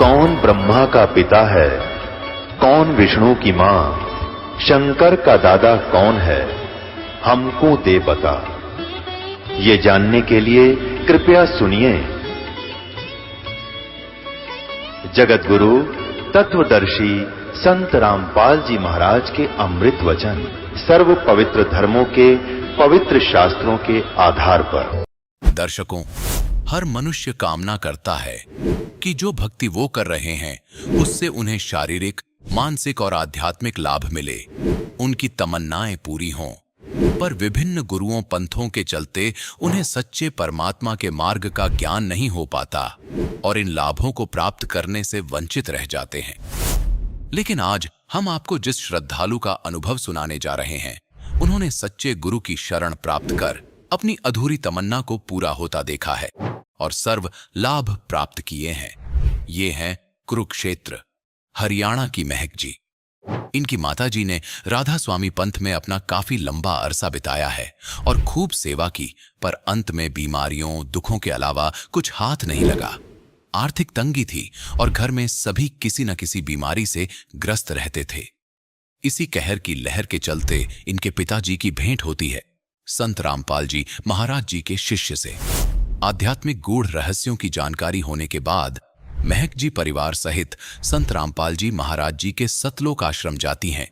कौन ब्रह्मा का पिता है, कौन विष्णु की मां, शंकर का दादा कौन है, हमको दे बता। ये जानने के लिए कृपया सुनिए। जगत गुरु तत्वदर्शी संत रामपाल जी महाराज के अमृत वचन सर्व पवित्र धर्मों के पवित्र शास्त्रों के आधार पर। दर्शकों, हर मनुष्य कामना करता है कि जो भक्ति वो कर रहे हैं उससे उन्हें शारीरिक, मानसिक और आध्यात्मिक लाभ मिले, उनकी तमन्नाएं पूरी हों। पर विभिन्न गुरुओं पंथों के चलते उन्हें सच्चे परमात्मा के मार्ग का ज्ञान नहीं हो पाता और इन लाभों को प्राप्त करने से वंचित रह जाते हैं। लेकिन आज हम आपको जिस श्रद्धालु का अनुभव सुनाने जा रहे हैं, उन्होंने सच्चे गुरु की शरण प्राप्त कर अपनी अधूरी तमन्ना को पूरा होता देखा है और सर्व लाभ प्राप्त किए हैं। ये हैं कुरुक्षेत्र, हरियाणा की महक जी। इनकी माताजी ने राधा स्वामी पंथ में अपना काफी लंबा अरसा बिताया है और खूब सेवा की, पर अंत में बीमारियों, दुखों के अलावा कुछ हाथ नहीं लगा। आर्थिक तंगी थी और घर में सभी किसी न किसी बीमारी से ग्रस्त रहते थे। इसी कहर की लहर के चलते इनके पिताजी की भेंट होती है संत रामपाल जी महाराज जी के शिष्य से। आध्यात्मिक गूढ़ रहस्यों की जानकारी होने के बाद महक जी परिवार सहित संत रामपाल जी महाराज जी के सतलोक आश्रम जाती हैं,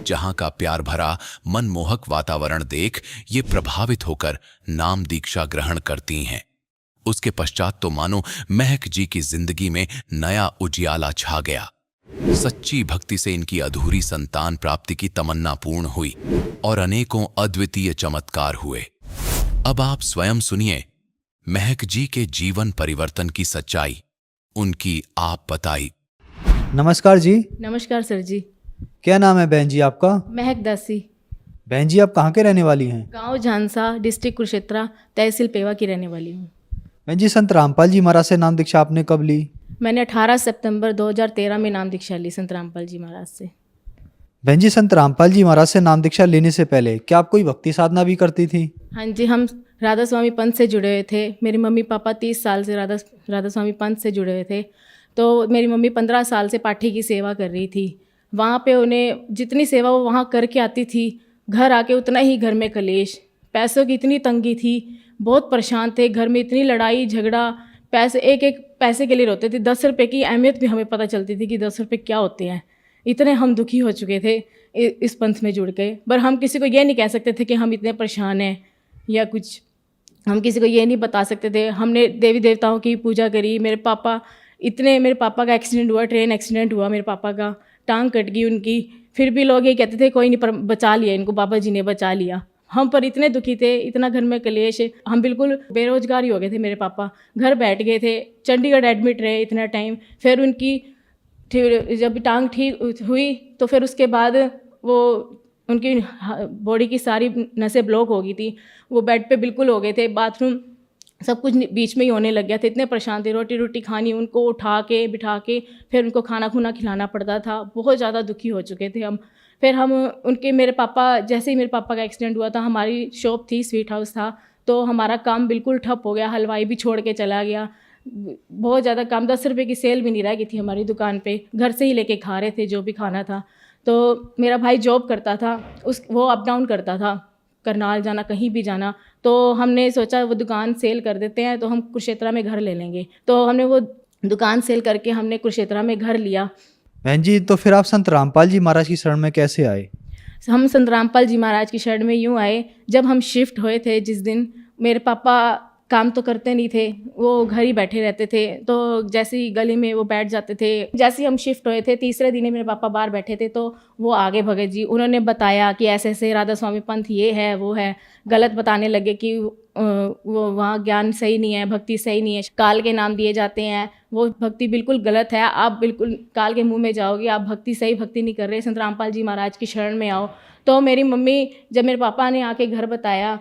जहां का प्यार भरा मनमोहक वातावरण देख ये प्रभावित होकर नाम दीक्षा ग्रहण करती हैं। उसके पश्चात तो मानो महक जी की जिंदगी में नया उजियाला छा गया। सच्ची भक्ति से इनकी अधूरी संतान प्राप्ति की तमन्ना पूर्ण हुई और अनेकों अद्वितीय चमत्कार हुए। अब आप स्वयं सुनिए महक जी के जीवन परिवर्तन की सच्चाई, उनकी आप बताई। नमस्कार जी। नमस्कार सर जी। क्या नाम है बहन जी आपका? महक दासी। बहन जी आप कहाँ के रहने वाली हैं? गांव झांसा, डिस्ट्रिक्ट कुरुक्षेत्र, तहसील पेवा की रहने वाली हूँ। बहन जी संत रामपाल जी महाराज से नाम दीक्षा आपने कब ली? मैंने 18 सितंबर 2013 में नाम दीक्षा ली संत रामपाल जी महाराज से। बहन जी संत रामपाल जी महाराज से नाम दीक्षा लेने से पहले क्या आप कोई भक्ति साधना भी करती थी? हाँ जी, हम राधा स्वामी पंथ से जुड़े हुए थे। मेरे मम्मी पापा 30 साल से राधा स्वामी पंथ से जुड़े हुए थे। तो मेरी मम्मी 15 साल से पाठी की सेवा कर रही थी। वहाँ पे उन्हें जितनी सेवा वो वहाँ करके आती थी, घर आके उतना ही घर में कलेश, पैसों की इतनी तंगी थी, बहुत परेशान थे। घर में इतनी लड़ाई झगड़ा, पैसे एक एक पैसे के लिए रोते थे। 10 रुपये की अहमियत भी हमें पता चलती थी कि 10 रुपये क्या होते हैं। इतने हम दुखी हो चुके थे इस पंथ में जुड़ के। पर हम किसी को ये नहीं कह सकते थे कि हम इतने परेशान हैं या कुछ, हम किसी को ये नहीं बता सकते थे। हमने देवी देवताओं की पूजा करी। मेरे पापा का एक्सीडेंट हुआ, ट्रेन एक्सीडेंट हुआ, मेरे पापा का टांग कट गई उनकी। फिर भी लोग ये कहते थे कोई नहीं, पर बचा लिया इनको, बाबा जी ने बचा लिया। हम पर इतने दुखी थे, इतना घर में कलेश, हम बिल्कुल बेरोजगार ही हो गए थे। मेरे पापा घर बैठ गए थे, चंडीगढ़ एडमिट रहे इतना टाइम। फिर उनकी जब टांग ठीक हुई तो फिर उसके बाद वो उनकी बॉडी की सारी नसें ब्लॉक हो गई थी। वो बेड पे बिल्कुल हो गए थे, बाथरूम सब कुछ बीच में ही होने लग गया था। इतने परेशान थे, रोटी खानी उनको उठा के बिठा के फिर उनको खाना खुना खिलाना पड़ता था। बहुत ज़्यादा दुखी हो चुके थे हम। फिर हम मेरे पापा, जैसे ही मेरे पापा का एक्सीडेंट हुआ था, हमारी शॉप थी, स्वीट हाउस था, तो हमारा काम बिल्कुल ठप हो गया। हलवाई भी छोड़ के चला गया। बहुत ज़्यादा काम, 10 रुपये की सेल भी नहीं रह गई थी हमारी दुकान पे। घर से ही लेके खा रहे थे जो भी खाना था। तो मेरा भाई जॉब करता था, वो अप डाउन करता था, करनाल जाना, कहीं भी जाना। तो हमने सोचा वो दुकान सेल कर देते हैं तो हम कुरुक्षेत्र में घर ले लेंगे। तो हमने वो दुकान सेल करके हमने कुरुक्षेत्र में घर लिया। बहन जी तो फिर आप संत रामपाल जी महाराज की शरण में कैसे आए? हम संत रामपाल जी महाराज की शरण में यूँ आए, जब हम शिफ्ट हुए थे जिस दिन, मेरे पापा काम तो करते नहीं थे, वो घर ही बैठे रहते थे। तो जैसे ही गली में वो बैठ जाते थे। जैसे ही हम शिफ्ट हुए थे, तीसरे दिन ही मेरे पापा बाहर बैठे थे, तो वो आगे भगत जी, उन्होंने बताया कि ऐसे ऐसे राधा स्वामी पंथ ये है वो है। गलत बताने लगे कि वो वहाँ ज्ञान सही नहीं है, भक्ति सही नहीं है, काल के नाम दिए जाते हैं, वो भक्ति बिल्कुल गलत है, आप बिल्कुल काल के मुंह में जाओगे, आप सही भक्ति नहीं कर रहे, संत रामपाल जी महाराज की शरण में आओ। तो मेरी मम्मी, जब मेरे पापा ने आके घर बताया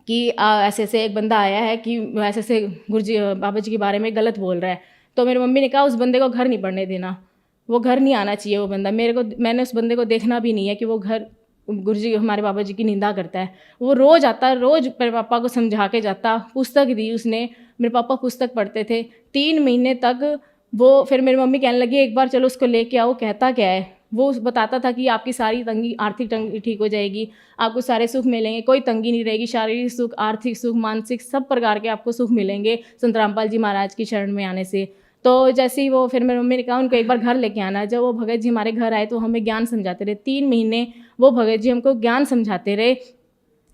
कि ऐसे ऐसे एक बंदा आया है कि ऐसे ऐसे गुरुजी बाबा जी के बारे में गलत बोल रहा है, तो मेरी मम्मी ने कहा उस बंदे को घर नहीं बढ़ने देना, वो घर नहीं आना चाहिए वो बंदा। मैंने उस बंदे को देखना भी नहीं है कि वो घर गुरुजी हमारे बाबा जी की निंदा करता है। वो रोज़ आता, रोज़ मेरे पापा को समझा के जाता। पुस्तक दी उसने, मेरे पापा पुस्तक पढ़ते थे। 3 महीने तक वो फिर मेरी मम्मी कहने लगी एक बार चलो उसको लेके आओ, कहता क्या है। वो बताता था कि आपकी सारी तंगी, आर्थिक तंगी ठीक हो जाएगी, आपको सारे सुख मिलेंगे, कोई तंगी नहीं रहेगी, शारीरिक सुख, आर्थिक सुख, मानसिक सब प्रकार के आपको सुख मिलेंगे संत रामपाल जी महाराज की शरण में आने से। तो जैसे ही वो फिर मेरी मम्मी ने कहा उनको एक बार घर लेके आना। जब वो भगत जी हमारे घर आए तो हमें ज्ञान समझाते रहे। 3 महीने वो भगत जी हमको ज्ञान समझाते रहे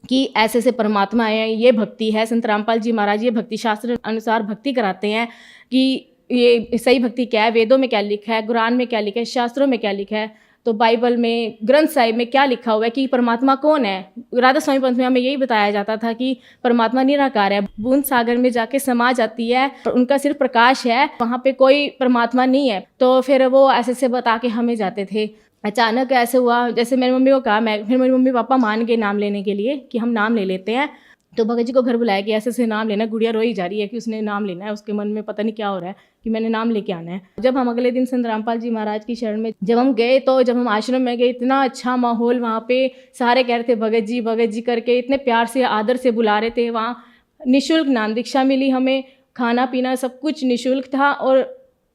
कि ऐसे ऐसे परमात्मा आए हैं, ये भक्ति है। संत रामपाल जी महाराज ये भक्ति शास्त्र अनुसार भक्ति कराते हैं कि ये सही भक्ति क्या है, वेदों में क्या लिखा है, कुरान में क्या लिखा है, शास्त्रों में क्या लिखा है, तो बाइबल में, ग्रंथ साहिब में क्या लिखा हुआ है कि परमात्मा कौन है। राधा स्वामी पंथ में हमें यही बताया जाता था कि परमात्मा निराकार है, बूंद सागर में जाके समा जाती है, उनका सिर्फ प्रकाश है, वहाँ पे कोई परमात्मा नहीं है। तो फिर वो ऐसे ऐसे बता के हमें जाते थे। अचानक ऐसे हुआ, जैसे मेरी मम्मी को कहा, फिर मेरी मम्मी पापा मान गए नाम लेने के लिए कि हम नाम ले लेते हैं। तो भगत जी को घर बुलाया कि ऐसे ऐसे नाम लेना। गुड़िया रोई जा रही है कि उसने नाम लेना है, उसके मन में पता नहीं क्या हो रहा है कि मैंने नाम लेके आना है। जब हम अगले दिन संत रामपाल जी महाराज की शरण में जब हम गए, तो जब हम आश्रम में गए, इतना अच्छा माहौल वहाँ पे, सारे कह रहे थे भगत जी करके, इतने प्यार से आदर से बुला रहे थे। वहाँ निःशुल्क नाम दीक्षा मिली हमें, खाना पीना सब कुछ निःशुल्क था और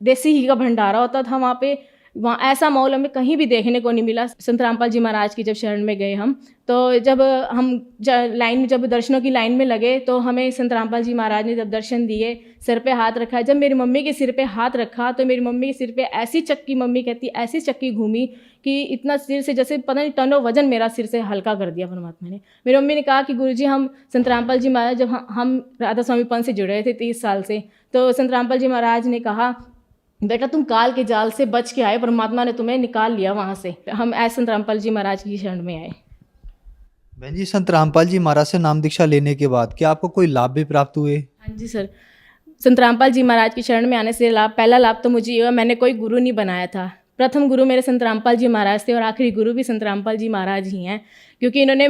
देसी घी का भंडारा होता था वहाँ पे। वहाँ ऐसा माहौल हमें कहीं भी देखने को नहीं मिला। संत रामपाल जी महाराज की जब शरण में गए हम, तो जब हम लाइन में, जब दर्शनों की लाइन में लगे, तो हमें संत रामपाल जी महाराज ने जब दर्शन दिए, सिर पे हाथ रखा। जब मेरी मम्मी के सिर पे हाथ रखा तो मेरी मम्मी के सिर पे ऐसी चक्की, मम्मी कहती ऐसी चक्की घूमी कि इतना सिर से जैसे पता नहीं टनों वजन मेरा सिर से हल्का कर दिया परमात्मा ने। मेरी मम्मी ने कहा कि गुरुजी हम संत रामपाल जी महाराज, जब हम राधा स्वामी पंथ से जुड़े थे 30 साल से, तो संत रामपाल जी महाराज ने कहा बेटा तुम काल के जाल से बच के आए, परमात्मा ने तुम्हें निकाल लिया वहाँ से। हम ऐसे संत रामपाल जी महाराज की शरण में आए। बहन जी, संत रामपाल जी महाराज से नाम दीक्षा लेने के बाद क्या आपको कोई लाभ भी प्राप्त हुए? हाँ जी सर, संत रामपाल जी महाराज की शरण में आने से पहला लाभ तो मुझे ये हुआ, मैंने कोई गुरु नहीं बनाया था। प्रथम गुरु मेरे संत रामपाल जी महाराज थे और आखिरी गुरु भी संत रामपाल जी महाराज ही हैं, क्योंकि इन्होंने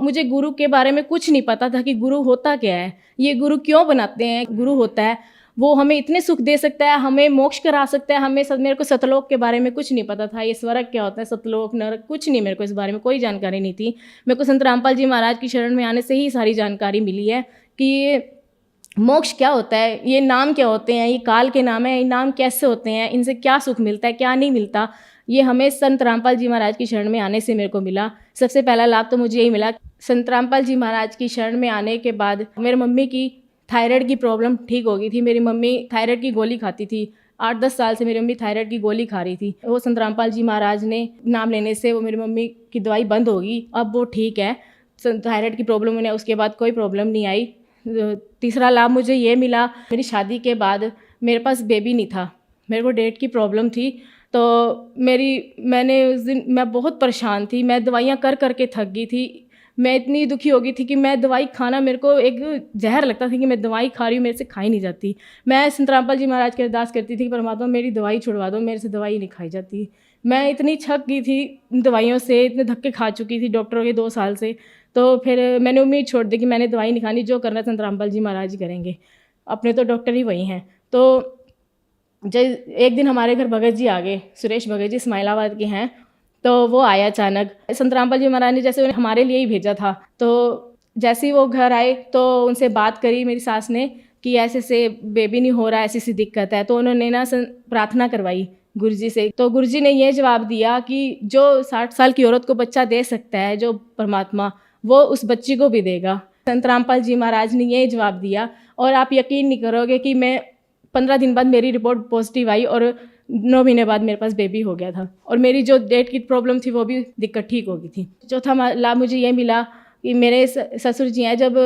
मुझे गुरु के बारे में कुछ नहीं पता था कि गुरु होता क्या है, ये गुरु क्यों बनाते हैं। गुरु होता है वो हमें इतने सुख दे सकता है, हमें मोक्ष करा सकता है। मेरे को सतलोक के बारे में कुछ नहीं पता था, ये स्वर्ग क्या होता है, सतलोक नरक, कुछ नहीं, मेरे को इस बारे में कोई जानकारी नहीं थी। मेरे को संत रामपाल जी महाराज की शरण में आने से ही सारी जानकारी मिली है कि ये मोक्ष क्या होता है, ये नाम क्या होते हैं, ये काल के नाम है, ये नाम कैसे होते हैं, इनसे क्या सुख मिलता है, क्या नहीं मिलता। ये हमें संत रामपाल जी महाराज की शरण में आने से मेरे को मिला। सबसे पहला लाभ तो मुझे यही मिला। संत रामपाल जी महाराज की शरण में आने के बाद मेरी मम्मी की थायराइड की प्रॉब्लम ठीक हो गई थी। मेरी मम्मी थायराइड की गोली खाती थी, 8-10 साल से मेरी मम्मी थायराइड की गोली खा रही थी। वो संत रामपाल जी महाराज ने नाम लेने से वो मेरी मम्मी की दवाई बंद होगी, अब वो ठीक है। थायराइड की प्रॉब्लम उन्हें उसके बाद कोई प्रॉब्लम नहीं आई। तीसरा लाभ मुझे ये मिला, मेरी शादी के बाद मेरे पास बेबी नहीं था, मेरे को डेट की प्रॉब्लम थी। तो मैंने उस दिन मैं बहुत परेशान थी, मैं दवाइयाँ कर करके थक गई थी। मैं इतनी दुखी हो गई थी कि मैं दवाई खाना, मेरे को एक जहर लगता था कि मैं दवाई खा रही हूँ, मेरे से खाई नहीं जाती। मैं संत रामपाल जी महाराज की अरदास करती थी कि परमात्मा मेरी दवाई छुड़वा दो, मेरे से दवाई नहीं खाई जाती। मैं इतनी थक गई थी दवाइयों से, इतने धक्के खा चुकी थी डॉक्टरों के 2 साल से। तो फिर मैंने उम्मीद छोड़ दी कि मैंने दवाई नहीं खानी, जो करना संत रामपाल जी महाराज ही करेंगे, अपने तो डॉक्टर ही वही हैं। तो जब एक दिन हमारे घर भगत जी आ गए, सुरेश भगत जी इस्माइलाबाद के हैं, तो वो आया अचानक। संत रामपाल जी महाराज ने जैसे हमारे लिए ही भेजा था। तो जैसे ही वो घर आए तो उनसे बात करी मेरी सास ने कि ऐसे से बेबी नहीं हो रहा, ऐसी सी दिक्कत है। तो उन्होंने ना प्रार्थना करवाई गुरुजी से। तो गुरुजी ने ये जवाब दिया कि जो 60 साल की औरत को बच्चा दे सकता है जो परमात्मा, वो उस बच्ची को भी देगा। संत रामपाल जी महाराज ने ये जवाब दिया और आप यकीन नहीं करोगे कि मैं 15 दिन बाद मेरी रिपोर्ट पॉजिटिव आई और 9 महीने बाद मेरे पास बेबी हो गया था और मेरी जो डेट की प्रॉब्लम थी वो भी दिक्कत ठीक हो गई थी। चौथा लाभ मुझे ये मिला कि मेरे ससुर जी हैं, जब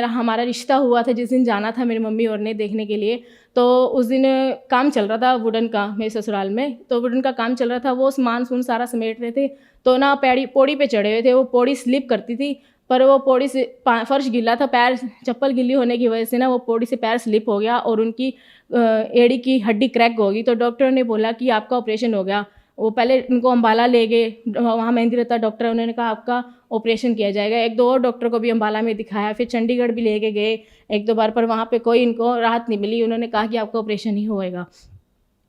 हमारा रिश्ता हुआ था, जिस दिन जाना था मेरी मम्मी और ने देखने के लिए, तो उस दिन काम चल रहा था वुडन का मेरे ससुराल में। तो वुडन का काम चल रहा था, वो सामान सारा समेट रहे थे। तो ना पौड़ी पे चढ़े हुए थे, वो पौड़ी स्लिप करती थी, पर वो पौड़ी से फर्श गीला था, पैर चप्पल गीली होने की वजह से ना वो पौड़ी से पैर स्लिप हो गया और उनकी एड़ी की हड्डी क्रैक होगी। तो डॉक्टर ने बोला कि आपका ऑपरेशन हो गया। वो पहले उनको अम्बाला ले गए, वहाँ मेहंदी रहता डॉक्टर, उन्होंने कहा आपका ऑपरेशन किया जाएगा। 1-2 और डॉक्टर को भी अम्बाला में दिखाया, फिर चंडीगढ़ भी लेके गए 1-2 बार, पर वहाँ पे कोई इनको राहत नहीं मिली। उन्होंने कहा कि आपका ऑपरेशन ही होएगा।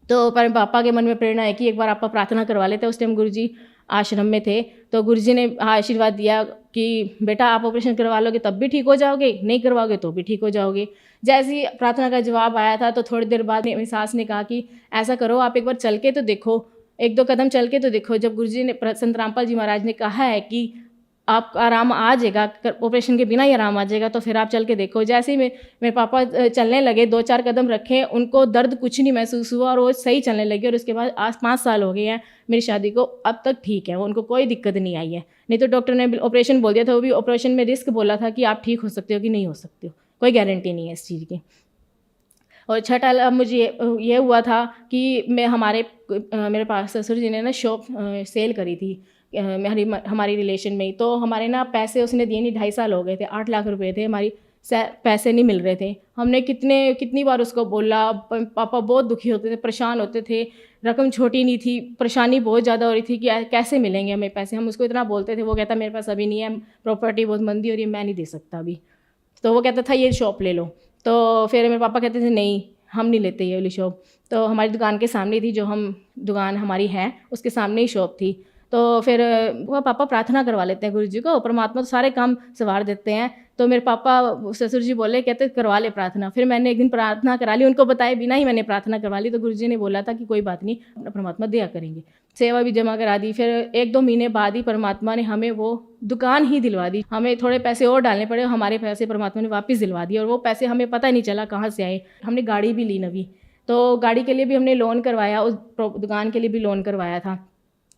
तो पर पापा के मन में प्रेरणा है कि एक बार आपका प्रार्थना करवा लेते हैं। उस टाइम गुरुजी आश्रम में थे, तो गुरुजी ने आशीर्वाद दिया कि बेटा आप ऑपरेशन करवा लोगे तब भी ठीक हो जाओगे, नहीं करवाओगे तो भी ठीक हो जाओगे। जैसे ही प्रार्थना का जवाब आया था तो थोड़ी देर बाद मेरी सास ने कहा कि ऐसा करो आप एक बार चल के तो देखो, 1-2 कदम चल के तो देखो। जब गुरुजी ने संत रामपाल जी महाराज ने कहा है कि आपका आराम आ जाएगा, ऑपरेशन के बिना ही आराम आ जाएगा, तो फिर आप चल के देखो। जैसे ही मेरे पापा चलने लगे, 2-4 कदम रखे, उनको दर्द कुछ नहीं महसूस हुआ और वो सही चलने लगे। और उसके बाद आज 5 साल हो गए हैं मेरी शादी को, अब तक ठीक है, उनको कोई दिक्कत नहीं आई है। नहीं तो डॉक्टर ने ऑपरेशन बोल दिया था, वो भी ऑपरेशन में रिस्क बोला था कि आप ठीक हो सकते हो कि नहीं हो सकते हो, कोई गारंटी नहीं है इस चीज़ की। और छठा लाभ मुझे ये हुआ था कि मेरे पास ससुर जी ने ना शॉप सेल करी थी हमारी रिलेशन में ही। तो हमारे ना पैसे उसने दिए नहीं, 2.5 साल हो गए थे, 8 लाख रुपए थे, हमारी पैसे नहीं मिल रहे थे। हमने कितनी बार उसको बोला, पापा बहुत दुखी होते थे, परेशान होते थे, रकम छोटी नहीं थी, परेशानी बहुत ज़्यादा हो रही थी कि कैसे मिलेंगे हमें पैसे। हम उसको इतना बोलते थे, वो कहता मेरे पास अभी नहीं है, प्रॉपर्टी बहुत मंदी हो रही है, मैं नहीं दे सकता अभी। तो वो कहता था ये शॉप ले लो। तो फिर मेरे पापा कहते थे नहीं हम नहीं लेते ये वाली शॉप। तो हमारी दुकान के सामने थी, जो दुकान हमारी है उसके सामने ही शॉप थी। तो फिर वो पापा प्रार्थना करवा लेते हैं गुरु जी को, परमात्मा तो सारे काम संवार देते हैं। तो मेरे पापा ससुर जी बोले, कहते करवा ले प्रार्थना। फिर मैंने एक दिन प्रार्थना करा ली, उनको बताए बिना ही मैंने प्रार्थना करवा ली। तो गुरु जी ने बोला था कि कोई बात नहीं, परमात्मा दिया करेंगे। सेवा भी जमा करा दी। फिर 1-2 महीने बाद ही परमात्मा ने हमें वो दुकान ही दिलवा दी। हमें थोड़े पैसे और डालने पड़े, हमारे पैसे परमात्मा ने वापस दिलवा दिए। और वो पैसे हमें पता ही नहीं चला कहाँ से आए। हमने गाड़ी भी ली नवी, तो गाड़ी के लिए भी हमने लोन करवाया, उस दुकान के लिए भी लोन करवाया था।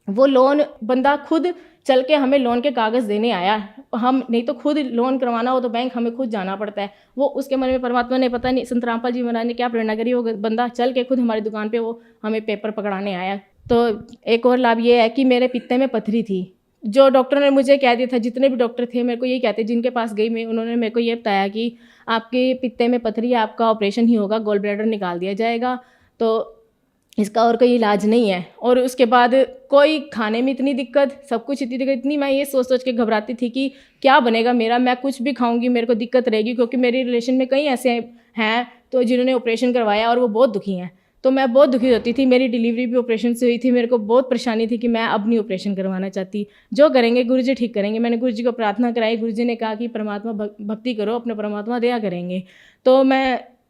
वो लोन बंदा खुद चल के हमें लोन के कागज़ देने आया। हम नहीं तो खुद लोन करवाना हो तो बैंक हमें खुद जाना पड़ता है। वो उसके मन में परमात्मा ने पता नहीं संत रामपाल जी महाराज ने क्या प्रेरणा करी, वो बंदा चल के खुद हमारी दुकान पे वो हमें पेपर पकड़ाने आया। तो एक और लाभ ये है कि मेरे पित्ते में पथरी थी, जो डॉक्टर ने मुझे कह दिया था, जितने भी डॉक्टर थे मेरे को यही कहते, जिनके पास गई मैं, उन्होंने मेरे को ये बताया कि आपके पित्ते में पथरी है, आपका ऑपरेशन ही होगा, गॉल ब्लैडर निकाल दिया जाएगा, तो इसका और कोई इलाज नहीं है। और उसके बाद कोई खाने में इतनी दिक्कत, सब कुछ इतनी दिक्कत, इतनी मैं ये सोच के घबराती थी कि क्या बनेगा मेरा, मैं कुछ भी खाऊंगी मेरे को दिक्कत रहेगी। क्योंकि मेरी रिलेशन में कई ऐसे हैं तो जिन्होंने ऑपरेशन करवाया और वो बहुत दुखी हैं, तो मैं बहुत दुखी होती थी। मेरी डिलीवरी भी ऑपरेशन से हुई थी, मेरे को बहुत परेशानी थी कि मैं अब नहीं ऑपरेशन करवाना चाहती, जो करेंगे गुरुजी ठीक करेंगे। मैंने गुरुजी को प्रार्थना कराई, गुरुजी ने कहा कि परमात्मा भक्ति करो, अपने परमात्मा दया करेंगे। तो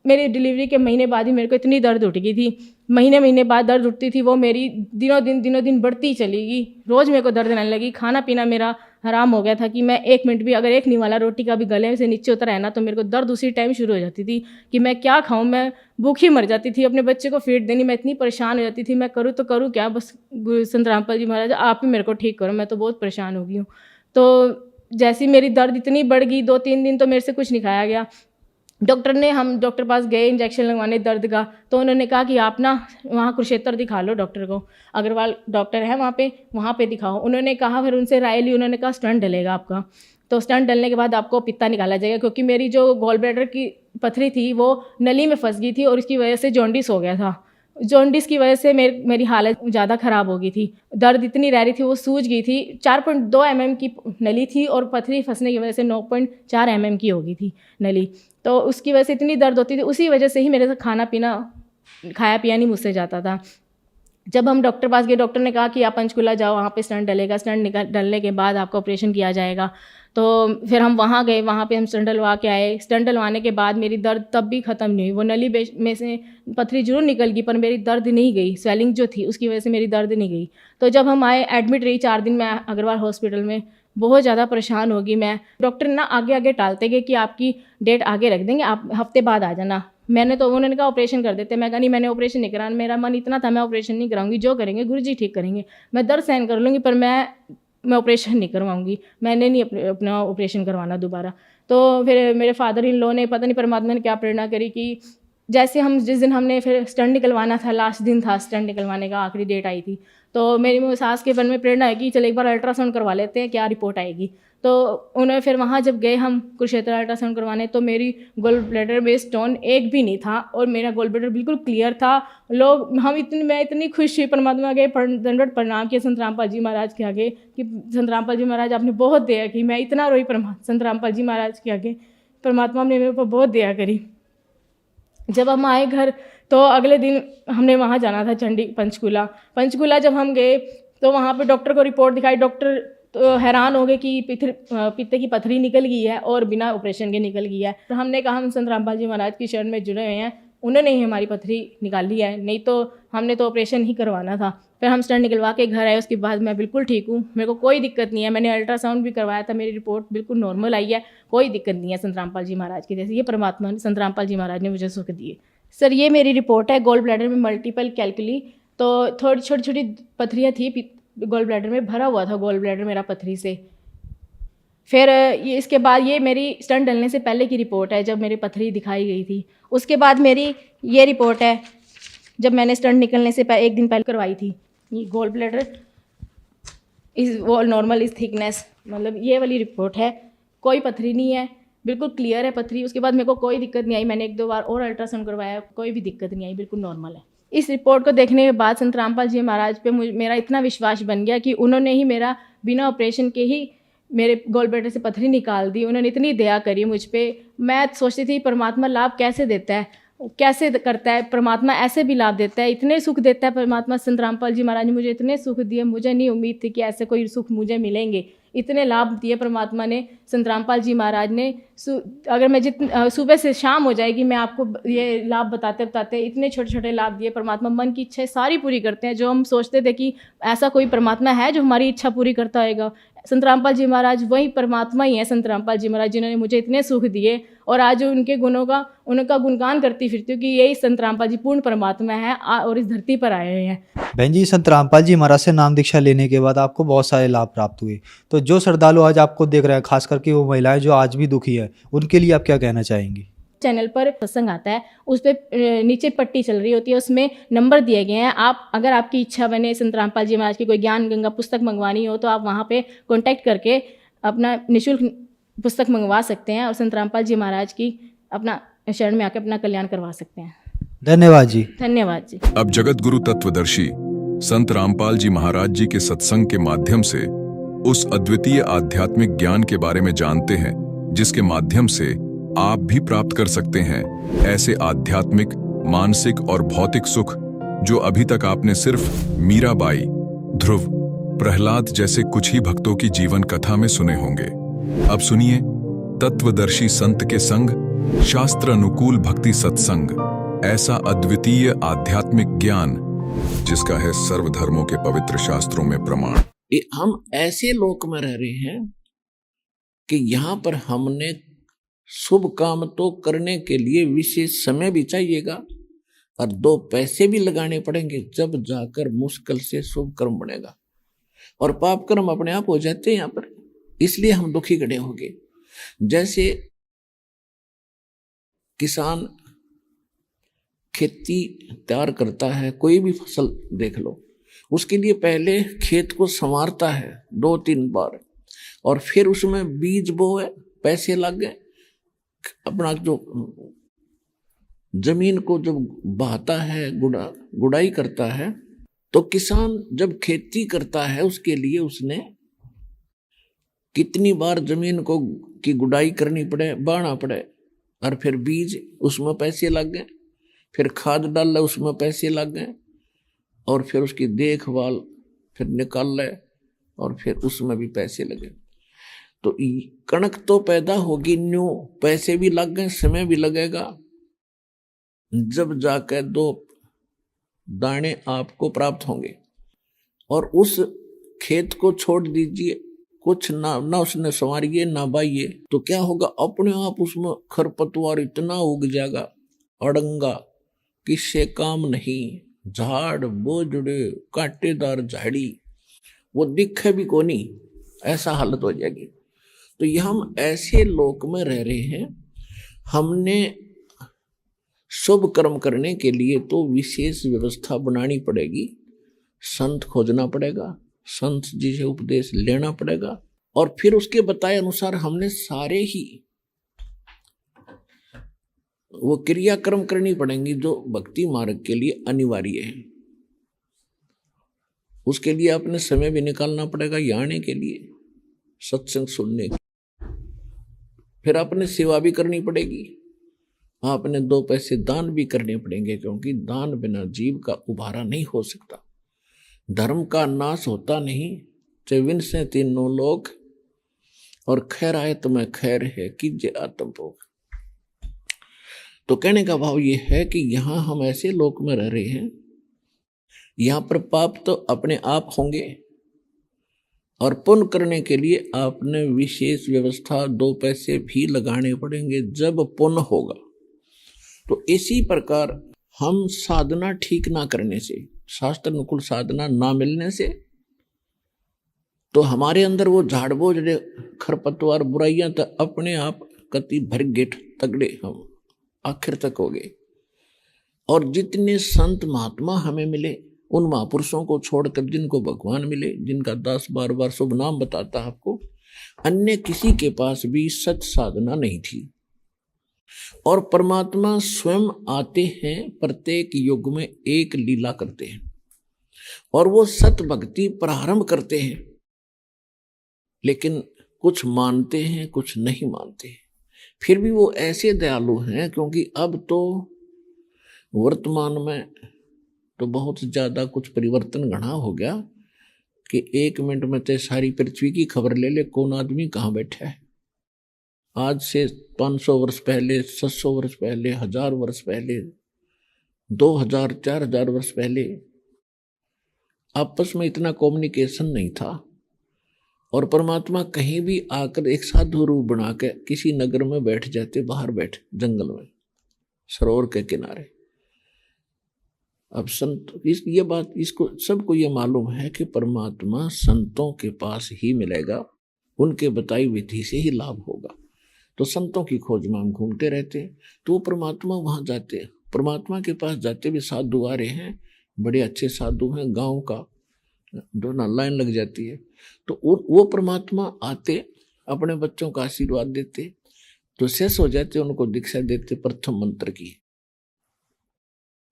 मेरी डिलीवरी के महीने बाद ही मेरे को इतनी दर्द उठ गई थी, महीने बाद दर्द उठती थी, वो मेरी दिनों दिन बढ़ती चली गई। रोज़ मेरे को दर्द आने लगी, खाना पीना मेरा हराम हो गया था कि मैं 1 मिनट भी, अगर 1 निवाला रोटी का भी गले से नीचे उतर है ना, तो मेरे को दर्द उसी टाइम शुरू हो जाती थी कि मैं क्या खाऊं, मैं भूखी मर जाती थी। अपने बच्चे को फीड देनी, मैं इतनी परेशान हो जाती थी, मैं करूँ तो करूँ क्या। बस संत रामपाल जी महाराज आप ही मेरे को ठीक करो, मैं तो बहुत परेशान हो गई हूँ। तो जैसी मेरी दर्द इतनी बढ़ गई, 2-3 दिन तो मेरे से कुछ नहीं खाया गया। हम डॉक्टर पास गए इंजेक्शन लगवाने दर्द का, तो उन्होंने कहा कि आप ना वहाँ कुरुक्षेत्र दिखा लो, डॉक्टर को, अग्रवाल डॉक्टर है वहाँ पे दिखाओ। उन्होंने कहा, फिर उनसे राय ली, उन्होंने कहा स्टंट डलेगा आपका, तो स्टंट डलने के बाद आपको पित्ता निकाला जाएगा। क्योंकि मेरी जो गॉल ब्लैडर की पथरी थी वो नली में फंस गई थी और इसकी वजह से जॉन्डिस हो गया था। जॉन्डिस की वजह से मेरी हालत ज़्यादा ख़राब हो गई थी, दर्द इतनी रह रही थी, वो सूज गई थी। 4.2 mm की नली थी और पथरी फंसने की वजह से 9.4 mm की हो गई थी नली, तो उसकी वजह से इतनी दर्द होती थी। उसी वजह से ही मेरे से खाया पिया नहीं मुझसे जाता था। जब हम डॉक्टर पास गए, डॉक्टर ने कहा कि आप पंचकुला जाओ, वहाँ पे स्टंट डलेगा, स्टंट डलने के बाद आपका ऑपरेशन किया जाएगा। तो फिर हम वहाँ गए, वहाँ पे हम स्टंट डलवा के आए। स्टंट डलवाने के बाद मेरी दर्द तब भी ख़त्म नहीं हुई। वो नली में से पथरी जरूर निकल गई पर मेरी दर्द नहीं गई, स्वेलिंग जो थी उसकी वजह से मेरी दर्द नहीं गई। तो जब हम आए, एडमिट रही 4 दिन मैं अग्रवाल हॉस्पिटल में, बहुत ज़्यादा परेशान होगी मैं। डॉक्टर ना आगे टालते गए कि आपकी डेट आगे रख देंगे, आप हफ्ते बाद आ जाना। उन्होंने कहा ऑपरेशन कर देते, मैं कहा नहीं, मैंने ऑपरेशन नहीं कराना, मेरा मन इतना था मैं ऑपरेशन नहीं कराऊंगी, जो करेंगे गुरुजी ठीक करेंगे, मैं दर्द सहन कर लूँगी पर मैं ऑपरेशन नहीं करवाऊंगी, मैंने नहीं अपना ऑपरेशन करवाना दोबारा। तो फिर मेरे फादर इन लॉ ने, पता नहीं परमात्मा ने क्या प्रेरणा करी कि जैसे जिस दिन हमने फिर स्टंट निकलवाना था, लास्ट दिन था स्टंट निकलवाने का, आखिरी डेट आई थी, तो मेरी सास के मन में प्रेरणा है कि चल एक बार अल्ट्रासाउंड करवा लेते हैं, क्या रिपोर्ट आएगी। तो उन्हें फिर वहाँ जब गए हम कुरुक्षेत्र अल्ट्रासाउंड करवाने, तो मेरी गोल ब्लैडर में स्टोन एक भी नहीं था और मेरा गोल ब्लैडर बिल्कुल क्लियर था। मैं इतनी खुश हुई, परमात्मा के दंडवत प्रणाम किया संत रामपाल जी महाराज के आगे कि संत रामपाल जी महाराज आपने बहुत दया की। मैं इतना रोई संत रामपाल जी महाराज के आगे, परमात्मा ने मेरे ऊपर बहुत दया करी। जब हम आए घर तो अगले दिन हमने वहाँ जाना था पंचकुला जब हम गए तो वहाँ पे डॉक्टर को रिपोर्ट दिखाई, डॉक्टर तो हैरान हो गए कि पित्ते की पथरी निकल गई है और बिना ऑपरेशन के निकल गई है। तो हमने कहा हम संत रामपाल जी महाराज की शरण में जुड़े हुए हैं, उन्होंने ही हमारी पथरी निकाली है, नहीं तो हमने तो ऑपरेशन ही करवाना था। फिर हम स्टंट निकलवा के घर आए, उसके बाद मैं बिल्कुल ठीक हूँ, मेरे को कोई दिक्कत नहीं है। मैंने अल्ट्रासाउंड भी करवाया था, मेरी रिपोर्ट बिल्कुल नॉर्मल आई है, कोई दिक्कत नहीं है संत रामपाल जी महाराज की। जैसे ये परमात्मा संत रामपाल जी महाराज ने मुझे सुख दिए। सर ये मेरी रिपोर्ट है, गॉल ब्लैडर में मल्टीपल कैलकुली, तो थोड़ी छोटी छोटी पथरियाँ थी गॉल ब्लैडर में, भरा हुआ था गॉल ब्लैडर मेरा पथरी से। फिर ये इसके बाद ये मेरी स्टंट डलने से पहले की रिपोर्ट है, जब मेरी पथरी दिखाई गई थी। उसके बाद मेरी ये रिपोर्ट है, जब मैंने स्टंट निकलने से एक दिन पहले करवाई थी। ये gall bladder is wall normal is thickness, मतलब ये वाली रिपोर्ट है, कोई पथरी नहीं है, बिल्कुल क्लियर है पथरी। उसके बाद मेरे को कोई दिक्कत नहीं आई, मैंने 1-2 बार और अल्ट्रासाउंड करवाया, कोई भी दिक्कत नहीं आई, बिल्कुल नॉर्मल है। इस रिपोर्ट को देखने के बाद संत रामपाल जी महाराज पे मेरा इतना विश्वास बन गया कि उन्होंने ही मेरा बिना ऑपरेशन के ही मेरे गॉल ब्लैडर से पथरी निकाल दी। उन्होंने इतनी दया करी मुझ पर। मैं सोचती थी परमात्मा लाभ कैसे देता है, कैसे करता है परमात्मा, ऐसे भी लाभ देता है, इतने सुख देता है परमात्मा। संत रामपाल जी महाराज ने मुझे इतने सुख दिए, मुझे नहीं उम्मीद थी कि ऐसे कोई सुख मुझे मिलेंगे। इतने लाभ दिए परमात्मा ने, संत रामपाल जी महाराज ने। अगर मैं सुबह से शाम हो जाएगी, मैं आपको ये लाभ बताते बताते, इतने छोटे छोटे लाभ दिए परमात्मा। मन की इच्छाएं सारी पूरी करते हैं, जो हम सोचते थे कि ऐसा कोई परमात्मा है जो हमारी इच्छा पूरी करता होगा। संत रामपाल जी महाराज वही परमात्मा ही है, संत रामपाल जी महाराज जिन्होंने मुझे इतने सुख दिए, और आज उनके गुणों का उनका गुणगान करती फिरती हूँ कि यही संत रामपाल जी पूर्ण परमात्मा है और इस धरती पर आए हुए हैं। बहन जी, संत रामपाल जी महाराज से नाम दीक्षा लेने के बाद आपको बहुत सारे लाभ प्राप्त हुए, तो जो श्रद्धालु आज आपको देख रहे हैं, खास करके वो महिलाएं जो आज भी दुखी है, उनके लिए आप क्या कहना चाहेंगी? चैनल पर सत्संग आता है, उस पर नीचे पट्टी चल रही होती है, उसमें नंबर दिए गए हैं। आप अगर आपकी इच्छा बने संत रामपाल जी महाराज की कोई ज्ञान गंगा पुस्तक मंगवानी हो, तो आप वहाँ पे कांटेक्ट करके अपना निःशुल्क पुस्तक मंगवा सकते हैं और संत रामपाल जी महाराज की अपना शरण में आकर अपना कल्याण करवा सकते हैं। धन्यवाद जी। धन्यवाद जी। अब जगत गुरु तत्वदर्शी संत रामपाल जी महाराज जी के सत्संग के माध्यम से उस अद्वितीय आध्यात्मिक ज्ञान के बारे में जानते हैं, जिसके माध्यम से आप भी प्राप्त कर सकते हैं ऐसे आध्यात्मिक, मानसिक और भौतिक सुख जो अभी तक आपने सिर्फ मीराबाई, ध्रुव, प्रहलाद जैसे कुछ ही भक्तों की जीवन कथा में सुने होंगे। अब सुनिए तत्वदर्शी संत के संग शास्त्र अनुकूल भक्ति सत्संग, ऐसा अद्वितीय आध्यात्मिक ज्ञान जिसका है सर्वधर्मों के पवित्र शास्त्रों में प्रमाण। हम ऐसे लोक में रह रहे हैं कि यहाँ पर हमने शुभ काम तो करने के लिए विशेष समय भी चाहिएगा और 2 पैसे भी लगाने पड़ेंगे, जब जाकर मुश्किल से शुभ कर्म बनेगा। और पाप कर्म अपने आप हो जाते हैं यहाँ पर, इसलिए हम दुखी खड़े होंगे। जैसे किसान खेती तैयार करता है, कोई भी फसल देख लो, उसके लिए पहले खेत को संवारता है 2-3 बार, और फिर उसमें बीज बोए, पैसे लग गए, अपना जो जमीन को जब बहाता है, गुड़ाई करता है, तो किसान जब खेती करता है उसके लिए उसने कितनी बार जमीन को की गुड़ाई करनी पड़े, बाढ़ना पड़े, और फिर बीज उसमें पैसे लग गए, फिर खाद डाल उसमें पैसे लग गए, और फिर उसकी देखभाल फिर निकाल ले, और फिर उसमें भी पैसे लगे। तो कणक तो पैदा होगी, न्यू पैसे भी लग गए, समय भी लगेगा, जब जाकर 2 दाने आपको प्राप्त होंगे। और उस खेत को छोड़ दीजिए, कुछ ना उसने संवारिए ना बाइये, तो क्या होगा, अपने आप उसमें खरपतवार इतना उग जाएगा, अड़ंगा, किससे काम नहीं, झाड़ बोझड़े कांटेदार झाड़ी, वो दिखे भी को नहीं, ऐसा हालत हो जाएगी। तो ये हम ऐसे लोक में रह रहे हैं। हमने शुभ कर्म करने के लिए तो विशेष व्यवस्था बनानी पड़ेगी, संत खोजना पड़ेगा, संत जी से उपदेश लेना पड़ेगा, और फिर उसके बताए अनुसार हमने सारे ही वो क्रियाक्रम करनी पड़ेंगी जो भक्ति मार्ग के लिए अनिवार्य है। उसके लिए अपने समय भी निकालना पड़ेगा यहाँ आने के लिए, सत्संग सुनने की, फिर अपने सेवा भी करनी पड़ेगी, आपने 2 पैसे दान भी करने पड़ेंगे, क्योंकि दान बिना जीव का उभारा नहीं हो सकता। धर्म का नाश होता नहीं, चाहे विन से तीनों लोग, और खैर आए तुम्हें खैर है कीजिए आत्म भोग। तो कहने का भाव ये है कि यहाँ हम ऐसे लोक में रह रहे हैं, यहाँ पर पाप तो अपने आप होंगे और पुण्य करने के लिए आपने विशेष व्यवस्था 2 पैसे भी लगाने पड़ेंगे जब पुण्य होगा। तो इसी प्रकार हम साधना ठीक ना करने से, शास्त्र अनुकूल साधना ना मिलने से, तो हमारे अंदर वो झाड़ बोझ खरपतवार बुराइयां तो अपने आप कति भर गेट तगड़े हम आखिर तक हो गए। और जितने संत महात्मा हमें मिले, उन महापुरुषों को छोड़कर जिनको भगवान मिले, जिनका 10 बार शुभ नाम बताता आपको, अन्य किसी के पास भी सच साधना नहीं थी। और परमात्मा स्वयं आते हैं, प्रत्येक युग में एक लीला करते हैं और वो सत भक्ति प्रारंभ करते हैं, लेकिन कुछ मानते हैं कुछ नहीं मानते। फिर भी वो ऐसे दयालु हैं, क्योंकि अब तो वर्तमान में तो बहुत ज्यादा कुछ परिवर्तन घना हो गया कि 1 मिनट में तो सारी पृथ्वी की खबर ले ले कौन आदमी कहाँ बैठा है। आज से 500 वर्ष पहले, 700 वर्ष पहले, 1000 वर्ष पहले, 2000 4000 वर्ष पहले आपस में इतना कम्युनिकेशन नहीं था, और परमात्मा कहीं भी आकर एक साधु रूप बना के किसी नगर में बैठ जाते, बाहर बैठ जंगल में सरोवर के किनारे। अब संत ये बात इसको सबको ये मालूम है कि परमात्मा संतों के पास ही मिलेगा, उनके बताई विधि से ही लाभ होगा। तो संतों की खोज में हम घूमते रहते, तो वो परमात्मा वहां जाते, परमात्मा के पास जाते भी साधु आ रहे हैं, बड़े अच्छे साधु हैं, गांव का जो ना लाइन लग जाती है, तो वो परमात्मा आते, अपने बच्चों का आशीर्वाद देते, तो शेष हो जाते, उनको दीक्षा देते प्रथम मंत्र की,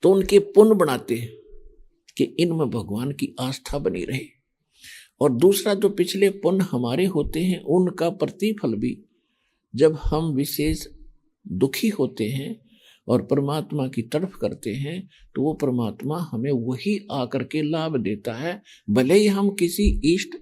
तो उनके पुण्य बनाते कि इनमें भगवान की आस्था बनी रहे। और दूसरा जो पिछले पुण्य हमारे होते हैं, उनका प्रतिफल भी जब हम विशेष दुखी होते हैं और परमात्मा की तरफ करते हैं, तो वो परमात्मा हमें वही आकर के लाभ देता है। भले ही हम किसी इष्ट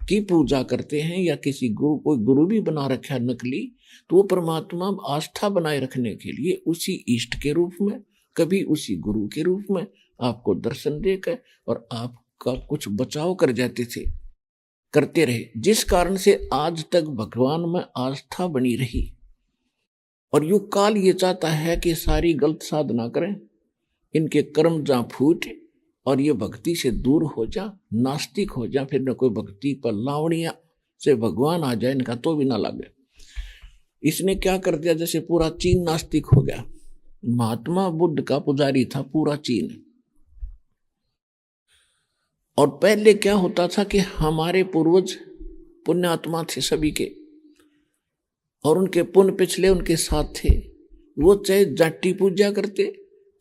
की पूजा करते हैं या किसी गुरु, कोई गुरु भी बना रखा है नकली, तो वो परमात्मा आस्था बनाए रखने के लिए उसी इष्ट के रूप में, कभी उसी गुरु के रूप में आपको दर्शन देकर और आपका कुछ बचाव कर जाते थे, करते रहे, जिस कारण से आज तक भगवान में आस्था बनी रही। और युग काल ये चाहता है कि सारी गलत साधना करें, इनके कर्म जहां फूटे और ये भक्ति से दूर हो जा, नास्तिक हो जा, फिर न कोई भक्ति पर लावणिया से भगवान आ जाए इनका तो भी ना लगे। इसने क्या कर दिया, जैसे पूरा चीन नास्तिक हो गया। महात्मा बुद्ध का पुजारी था पूरा चीन। और पहले क्या होता था कि हमारे पूर्वज पुण्यात्मा थे सभी के, और उनके पुण्य पिछले उनके साथ थे। वो चाहे जाटी पूजा करते,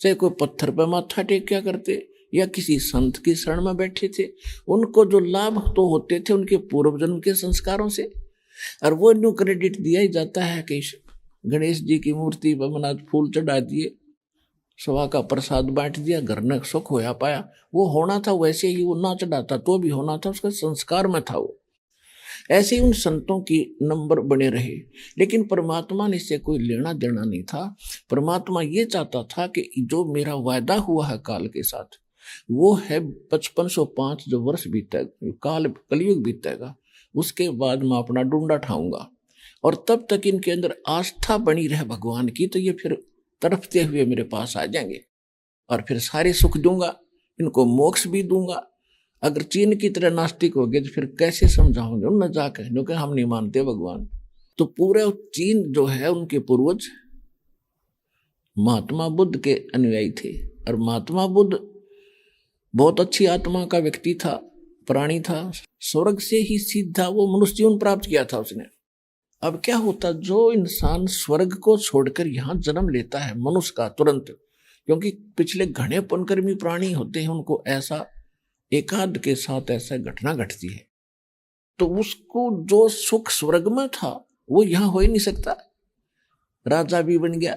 चाहे कोई पत्थर पर माथा टेक्या करते, या किसी संत की शरण में बैठे थे, उनको जो लाभ तो होते थे उनके पूर्व जन्म के संस्कारों से। और वो न्यू क्रेडिट दिया ही जाता है कि गणेश जी की मूर्ति पर मना फूल चढ़ा दिए, सवा का प्रसाद बांट दिया, घर ने सुख होया पाया। वो होना था वैसे ही, वो ना चढ़ाता तो भी होना था, उसका संस्कार में था वो। ऐसे ही उन संतों की नंबर बने रहे, लेकिन परमात्मा ने इससे कोई लेना देना नहीं था। परमात्मा ये चाहता था कि जो मेरा वायदा हुआ है काल के साथ, वो है 5505 जो वर्ष बीतेगा, काल कलयुग बीतेगा, उसके बाद मैं अपना डूंडा ठाऊंगा, और तब तक इनके अंदर आस्था बनी रहे भगवान की, तो ये फिर तड़पते हुए मेरे पास आ जाएंगे और फिर सारे सुख दूंगा, इनको मोक्ष भी दूंगा। अगर चीन की तरह नास्तिक हो गए तो फिर कैसे समझाओगे उन न जाकर, क्योंकि हम नहीं मानते भगवान। तो पूरे चीन जो है उनके पूर्वज महात्मा बुद्ध के अनुयायी थे, और महात्मा बुद्ध बहुत अच्छी आत्मा का व्यक्ति था, प्राणी था, स्वर्ग से ही सीधा वो मनुष्य जीवन प्राप्त किया था उसने। अब क्या होता, जो इंसान स्वर्ग को छोड़कर यहाँ जन्म लेता है मनुष्य का तुरंत, क्योंकि पिछले घने पुण्यकर्मी प्राणी होते हैं, उनको ऐसा एकाध के साथ ऐसा घटना घटती है, तो उसको जो सुख स्वर्ग में था वो यहाँ हो ही नहीं सकता। राजा भी बन गया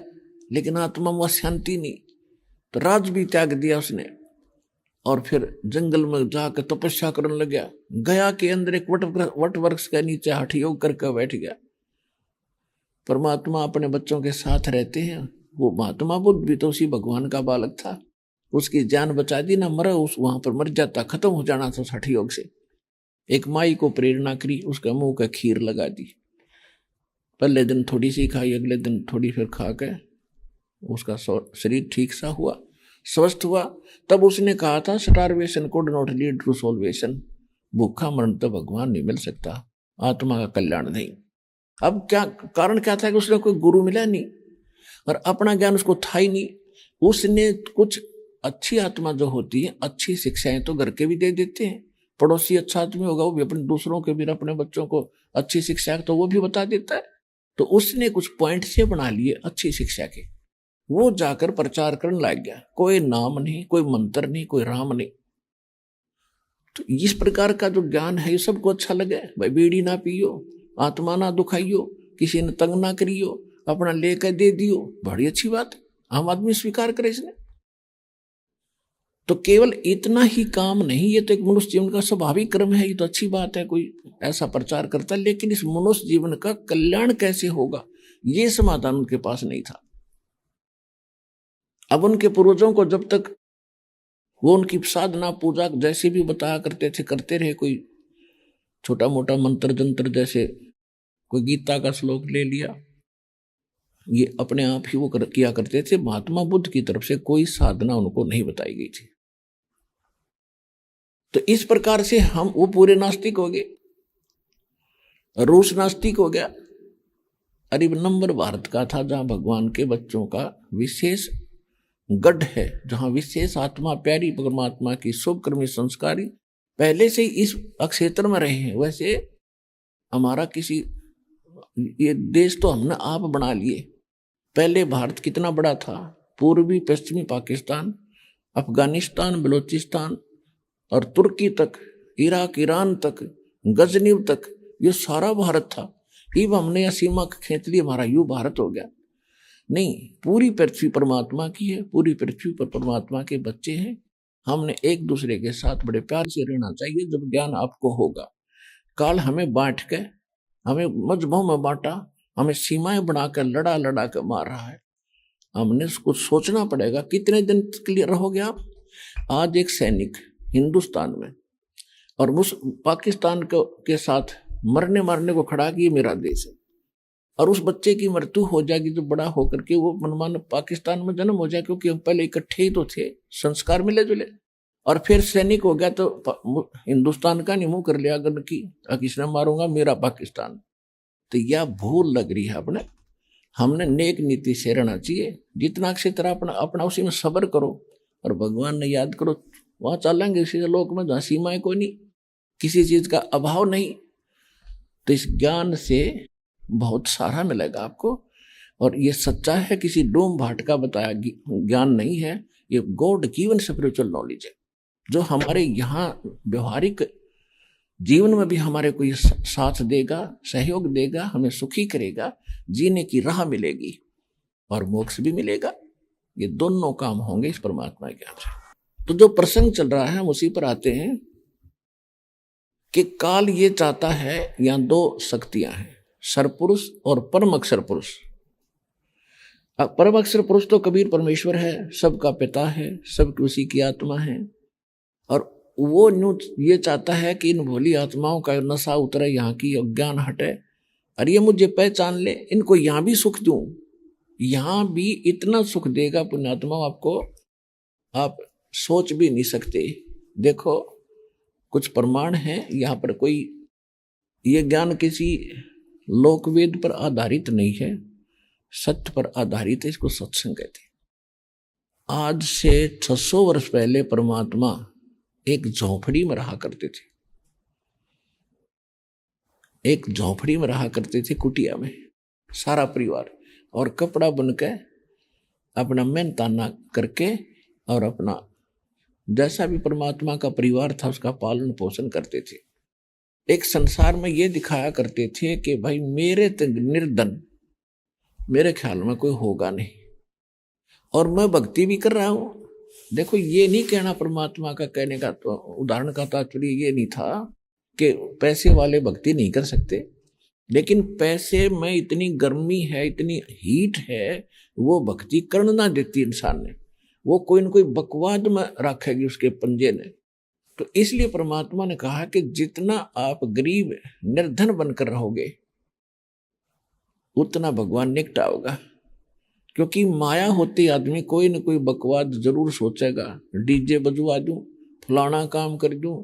लेकिन आत्मा में शांति नहीं, तो राज भी त्याग दिया उसने, और फिर जंगल में जाकर तपस्या करने लग गया। गया के अंदर एक वट वृक्ष के नीचे हठ योग करके बैठ गया। परमात्मा अपने बच्चों के साथ रहते हैं। वो महात्मा बुद्ध भी तो उसी भगवान का बालक था, उसकी जान बचा दी ना, मरा उस वहां पर मर जाता, खत्म हो जाना था हठ योग से। एक माई को प्रेरणा करी, उसका मुंह का खीर लगा दी। पहले दिन थोड़ी सी खाई, अगले दिन थोड़ी, फिर खा के उसका शरीर ठीक सा हुआ, स्वस्थ हुआ। तब उसने कहा था starvation could not lead to salvation, भूखा मरण तो भगवान नहीं मिल सकता, आत्मा का कल्याण नहीं। अब क्या कारण क्या था कि उसने कोई गुरु मिला नहीं और अपना ज्ञान उसको था ही नहीं। उसने कुछ अच्छी आत्मा जो होती है, अच्छी शिक्षाएं तो घर के भी दे देते हैं, पड़ोसी अच्छा आदमी होगा वो भी अपने दूसरों के भी, अपने बच्चों को अच्छी शिक्षा तो वो भी बता देता है। तो उसने कुछ पॉइंट से बना लिए अच्छी शिक्षा के, वो जाकर प्रचार करने लग गया। कोई नाम नहीं, कोई मंत्र नहीं, कोई राम नहीं। तो इस प्रकार का जो ज्ञान है ये सबको अच्छा लगे। भाई बीड़ी ना पियो, आत्मा ना दुखाइयो, किसी ने तंग ना करियो, अपना लेकर दे दियो, बड़ी अच्छी बात है, आम आदमी स्वीकार करे इसने। तो केवल इतना ही काम नहीं, ये तो एक मनुष्य जीवन का स्वाभाविक क्रम है, ये तो अच्छी बात है, कोई ऐसा प्रचार करता है, लेकिन इस मनुष्य जीवन का कल्याण कैसे होगा ये समाधान उनके पास नहीं था। अब उनके पूर्वजों को जब तक वो उनकी साधना पूजा जैसे भी बताया करते थे करते रहे, कोई छोटा मोटा मंत्र जंत्र, जैसे कोई गीता का श्लोक ले लिया, ये अपने आप ही वो किया करते थे। महात्मा बुद्ध की तरफ से कोई साधना उनको नहीं बताई गई थी। तो इस प्रकार से हम वो पूरे नास्तिक हो गए, रूस नास्तिक हो गया। अरब नंबर भारत का था जहां भगवान के बच्चों का विशेष गढ़ है, जहां विशेष आत्मा प्यारी परमात्मा की शुभ कर्मी संस्कारी पहले से ही इस क्षेत्र में रहे हैं। वैसे हमारा किसी ये देश तो हमने आप बना लिए। पहले भारत कितना बड़ा था, पूर्वी पश्चिमी पाकिस्तान, अफगानिस्तान, बलूचिस्तान और तुर्की तक, इराक, ईरान तक, गजनीव तक, ये सारा भारत था। अब हमने यह सीमा खींच ली, हमारा यू भारत हो गया। नहीं, पूरी पृथ्वी परमात्मा की है, पूरी पृथ्वी पर परमात्मा के बच्चे हैं। हमने एक दूसरे के साथ बड़े प्यार से रहना चाहिए। जब ज्ञान आपको होगा, काल हमें बांट के, हमें मजहबों में बांटा, हमें सीमाएं बनाकर लड़ा लड़ा कर मार रहा है। हमने उसको सोचना पड़ेगा कितने दिन क्लियर रहोगे आप। आज एक सैनिक हिंदुस्तान में और पाकिस्तान के साथ मरने मारने को खड़ा कि ये मेरा देश है, और उस बच्चे की मृत्यु हो जाएगी जो बड़ा होकर के वो मनमान पाकिस्तान में जन्म हो जाए, क्योंकि हम पहले इकट्ठे ही तो थे, संस्कार मिले जुले, और फिर सैनिक हो गया तो हिंदुस्तान का नहीं मुंह कर लिया अगर कि किसने मारूंगा मेरा पाकिस्तान। तो यह भूल लग रही है अपने। हमने नेक नीति से रहना चाहिए, जितना अच्छी तरह अपना उसी में सब्र करो और भगवान ने याद करो, वहां चलेंगे इसी लोक में जहाँ सीमाएं कोई नहीं, किसी चीज का अभाव नहीं। तो इस ज्ञान से बहुत सारा मिलेगा आपको। और ये सच्चा है, किसी डोम भाट का बताया ज्ञान नहीं है, ये गॉड गिवन स्पिरिचुअल नॉलेज है, जो हमारे यहाँ व्यवहारिक जीवन में भी हमारे को ये साथ देगा, सहयोग देगा, हमें सुखी करेगा, जीने की राह मिलेगी और मोक्ष भी मिलेगा। ये दोनों काम होंगे इस परमात्मा के ज्ञान से। तो जो प्रसंग चल रहा है हम उसी पर आते हैं कि काल ये चाहता है, यहाँ दो शक्तियां हैं, सरपुरुष और परम अक्षर पुरुष। परम अक्षर पुरुष तो कबीर परमेश्वर है, सबका पिता है, सबकी उसी की आत्मा है, और वो ये चाहता है कि इन भोली आत्माओं का नशा उतरे, यहाँ की अज्ञान हटे, और ये मुझे पहचान ले, इनको यहाँ भी सुख दूं, यहाँ भी इतना सुख देगा पुण्यात्मा आपको, आप सोच भी नहीं सकते। देखो कुछ प्रमाण है यहाँ पर, कोई ये ज्ञान किसी लोकवेद पर आधारित नहीं है, सत्य पर आधारित है, इसको सत्संग कहते हैं। आज से 600 वर्ष पहले परमात्मा एक झोपड़ी में रहा करते थे, एक झोपड़ी में रहा करते थे, कुटिया में, सारा परिवार, और कपड़ा बुनकर अपना मेहनताना करके और अपना जैसा भी परमात्मा का परिवार था उसका पालन पोषण करते थे। एक संसार में ये दिखाया करते थे कि भाई मेरे निर्धन मेरे ख्याल में कोई होगा नहीं, और मैं भक्ति भी कर रहा हूं, देखो ये नहीं कहना, परमात्मा का कहने का तो उदाहरण का तात्पर्य ये नहीं था कि पैसे वाले भक्ति नहीं कर सकते, लेकिन पैसे में इतनी गर्मी है, इतनी हीट है, वो भक्ति करना ना देती इंसान ने, वो कोई न कोई बकवाद में रखेगी उसके पंजे ने। तो इसलिए परमात्मा ने कहा कि जितना आप गरीब निर्धन बनकर रहोगे उतना भगवान निकटा होगा। क्योंकि माया होती आदमी कोई न कोई बकवाद जरूर सोचेगा, डीजे बजवा दूं, फलाना काम कर दूं,